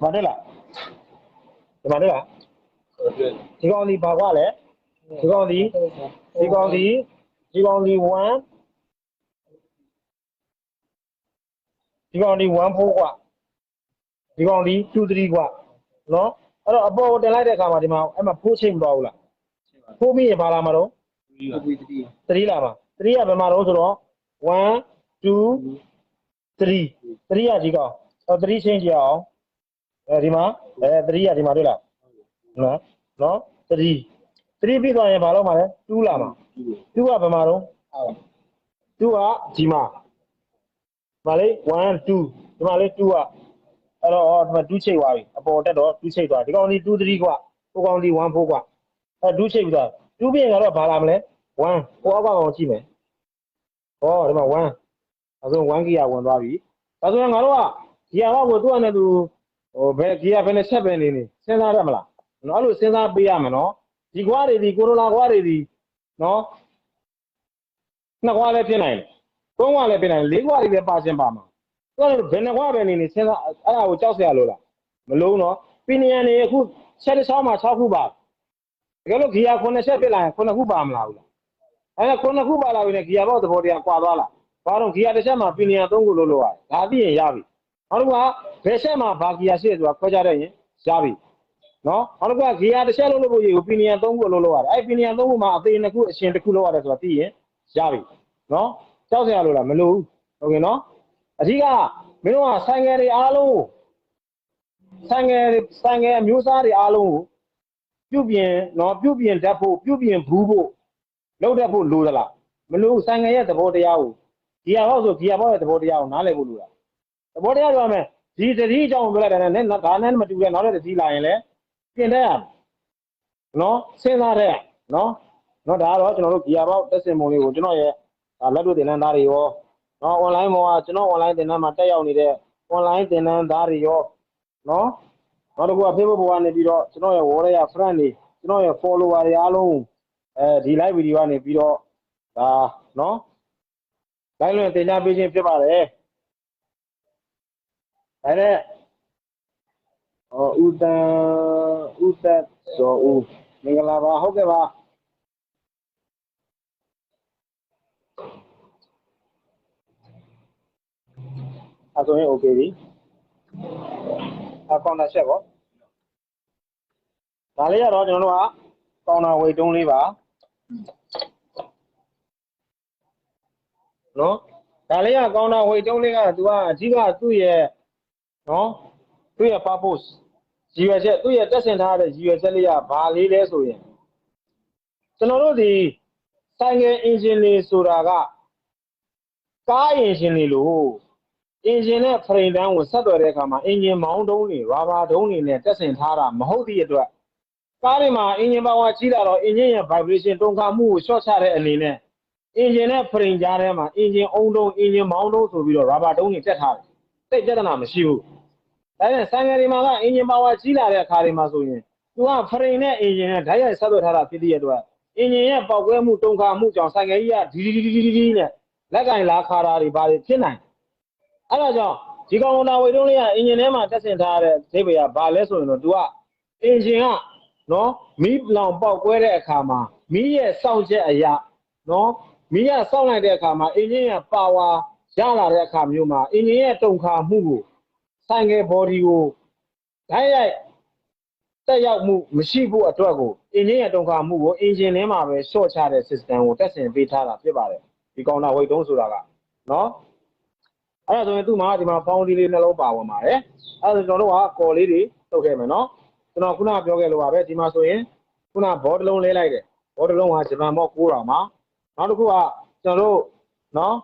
မတယ်လားဒီမှာတယ်လားဒီကောင်ဒီဘာကွာလဲဒီကောင်ဒီ1ဒီကောင်ဒီ1 2 3ကွာဒီကောင်ဒီ2 3ကွာနော်အဲ့တော့အပေါ်ကိုတင်လိုက်တဲ့အခါမှာဒီမှာအဲ့မှာဖိုးချိန်မသွားဘူးလားဖိုးပြီးရင်ဘာလာမှာတော့3လာမှာ3ကဘယ်မှာတော့ဆိုတော့1 2 3 3ကဒီကောင်3ချိန်ကြည့်အောင်ဒီမှာ3ကဒီမှာတွေ့လားနော်3ပြီးသွားရင်ဘာလို့မှာလဲ2လာမှာ2ကဘယ်မှာတော့2ကဒီမှာဒီမှာလေ1 2ဒီမှာလေ2ကအဲ့တော့ဒီမှာ2ချိတ်သွားပြီအပေါ်တက်တော့2ချိတ်သွားဒီကောင်ဒီ2 3ကွာဟိုကောင်ဒီ1 4ကွာအဲ့2ချိတ်ပြီးသွား2ပြီးရင်ကတော့ဘာလာမလဲ1ဟိုအောက်ကောင်ကြည့်မယ်ဟောဒီမှာ1အဲဆို1ဂီယာဝင်သွားပြီဒါဆိုရင်ငါတို့ကဂီယာဘောက်ကိုသူ့အနေနဲ့သူဟိုဘယ်ဂီယာဘယ်နဲ့ဆက်ပဲနေစဉ်းစားရမလားနော်အဲ့လိုစဉ်းစားပေးရမယ်နော်ဒီကွာတွေဒီကိုရိုနာကွာတွေဒီနော်နှစ်ကွာလည်းဖြစ်နိုင်တယ်သုံးကွာလည်းဖြစ်နိုင်တယ်လေးကွာတွေလည်းပါခြင်းပါမှာသူကဘယ်နှစ်ကွာပဲနေစဉ်းစားအဲ့ဒါကိုကြောက်စရာလို့လားမလုံးတော့ပီနီယံတွေအခုချက်တစ်ချောင်းမှာ6ခုပါတကယ်လို့ဂီယာ9ချက်ဖြစ်လာရင်9ခုပါမလားဘူးလားအဲ့ဒါ9ခုပါလာပြီနဲ့ဂီယာဘောက်သဘောတရားကွာသွားလားဘာလို့ဂီယာတစ်ချက်မှာပီနီယံ3ခုလို့လို့ရတယ်ဒါပြီးရင်ရပြီနောက်တစ်ခုကဘယ်ချက်မှာဘာဂီယာရှိတယ်ဆိုတာခွဲခြားတဲ့ရင်ရပြီနော်နောက်တစ်ခုကဂီယာတစ်ချက်လို့လို့ရေကိုပီနီယံ3ခုလို့လို့ရတယ်အဲ့ပီနီယံ3ခုမှာအသေး2ခုအရှင်1ခုလို့ရတယ်ဆိုတာသိရင်ရပြီနော်ကြောက်စရာလို့လားမလို့ဘူးဟုတ်ကဲ့နော်အဓိကမင်းတို့ကဆိုင်ငယ်တွေအားလုံးဆိုင်ငယ်အမျိုးအစားတွေအားလုံးကိုပြုပြင်နော်ပြုပြင်တတ်ဖို့ပြုပြင်ဘူးဖို့လုပ်တတ်ဖို့လိုသလားမလိုဘူးဆိုင်ငယ်ရဲ့သဘောတရားကိုဂီယာဘောက်ဆိုဂီယာဘောက်ရဲ့သဘောတရားကိုနားလည်ဖို့လိုတာသဘောတရားပြောမယ်ဒီတတိအကြောင်းပြောလိုက်တာနဲ့ဒါနဲ့မတူတဲ့နောက်တဲ့တတိလာရင်လည်းပြင်တတ်ရမယ် နော်စဉ်းစားတဲ့နော်ဒါကတော့ကျွန်တော်တို့ဂီယာပေါက်တက်စင်ပုံလေးကိုကျွန်တော်ရဲ့လက်တွေ့သင်တန်းသားတွေရောနော် online ပေါ်ကကျွန်တော် online သင်တန်းမှာတက်ရောက်နေတဲ့ online သင်တန်းသားတွေရောနော်နောက်တစ်ခုက Facebook ပေါ်ကနေပြီးတော့ကျွန်တော်ရဲ့ wall ရဲ့ friend တွေကျွန်တော်ရဲ့ follower တွေအားလုံးဒီ live video ကနေပြီးတော့ဒါနော် live လွှင့်သင်ကြားပေးခြင်းဖြစ်ပါတယ်ဒါနဲ့ဦးသက်စောဦးမင်္ဂလာပါဟုတ်ကဲ့ပါအဲ့ဆိုရင် okay ပြီကောင်တာချက်ပေါ့ဒါလေးကတော့ကျွန်တော်တို့ကကောင်တာဝေတုံးလေးပါနော်ဒါလေးကကောင်တာဝေတုံးလေးကသူကအကြီးကသူ့ရဲ့နော်သူ့ရဲ့ purpose ရည်ရွယ်ချက်သူ့ရဲ့တက်ဆင်ထားတဲ့ရည်ရွယ်ချက်လေးကဘာလေးလဲဆိုရင်ကျွန်တော်တို့ဒီဆိုင်ငယ်အင်ဂျင်လေးဆိုတာကကားအင်ဂျင်လေးလို့အင်ဂျင်နဲ့ဖရိန်တန်းကိုဆက်သွယ်တဲ့အခါမှာအင်ဂျင်မောင်းတုံးတွေရာဘာတုံးတွေနဲ့တက်ဆင်ထားတာမဟုတ်သည့်အတွက်ကားတွေမှာအင်ဂျင်ပါဝါကြီးလာတော့အင်ဂျင်ရဲ့ vibration တုံခါမှုကိုရှော့ချတဲ့အနေနဲ့အင်ဂျင်နဲ့ဖရိန်ကြားထဲမှာအင်ဂျင်အုံတုံးအင်ဂျင်မောင်းတုံးဆိုပြီးတော့ရာဘာတုံးတွေတက်ထားတယ်တိတ်ပြဿနာမရှိဘူးဒါနဲ့ဆိုင်ငယ်တွေမှာကအင်ဂျင်ပါဝါကြီးလာတဲ့အခါတွေမှာဆိုရင်သူကဖရိန်နဲ့အင်ဂျင်နဲ့ဓာတ်ရိုက်ဆက်သွယ်ထားတာဖြစ်တဲ့အတွက်အင်ဂျင်ရဲ့ပေါက်ကွဲမှုတုံခါမှုကြောင့်ဆိုင်ငယ်ကြီးကဒီနဲ့လက်ကင်လာခါတာတွေဘာတွေဖြစ်နိုင်အဲ့ဒါကြောင့်ဒီကောင်တာဝေတုံးလေးကအင်ဂျင်ထဲမှာတက်ဆင်ထားတဲ့ဒိဗေကဘာလဲဆိုရင်တော့သူကအင်ဂျင်ကနော်မီးလောင်ပေါက်ကွဲတဲ့အခါမှာမီးရဲ့စောင့်ချက်အရာနော်မီးရစောင့်လိုက်တဲ့အခါမှာအင်ဂျင်ရဲ့ပါဝါရလာတဲ့အခါမျိုးမှာအင်ဂျင်ရဲ့တုံခါမှုကိုဆိုင်ကယ် body ကိုဓာတ်ရိုက်တက်ရောက်မှုမရှိဖို့အတွက်ကိုအင်ဂျင်ရဲ့တုံခါမှုကိုအင်ဂျင်ထဲမှာပဲရှော့ချတဲ့ system ကိုတက်ဆင်ပေးထားတာဖြစ်ပါတယ်ဒီကောင်တာဝေတုံးဆိုတာကနော်အဲ့ဒါဆိုရင်သူ့မှာဒီမှာဖောင်းဒီလေးနှလုံးပါဝင်ပါတယ်အဲ့ဒါဆိုကျွန်တော်တို့ကကော်လေးတွေတုတ်ခဲ့မယ်နော်ကျွန်တော်ခုနပြောခဲ့လို့ပါပဲဒီမှာဆိုရင်ခုနဘောတစ်လုံးလဲလိုက်တယ်ဘောတစ်လုံးကဂျပန်ဘော900မှာနောက်တစ်ခုကကျွန်တော်တို့နော်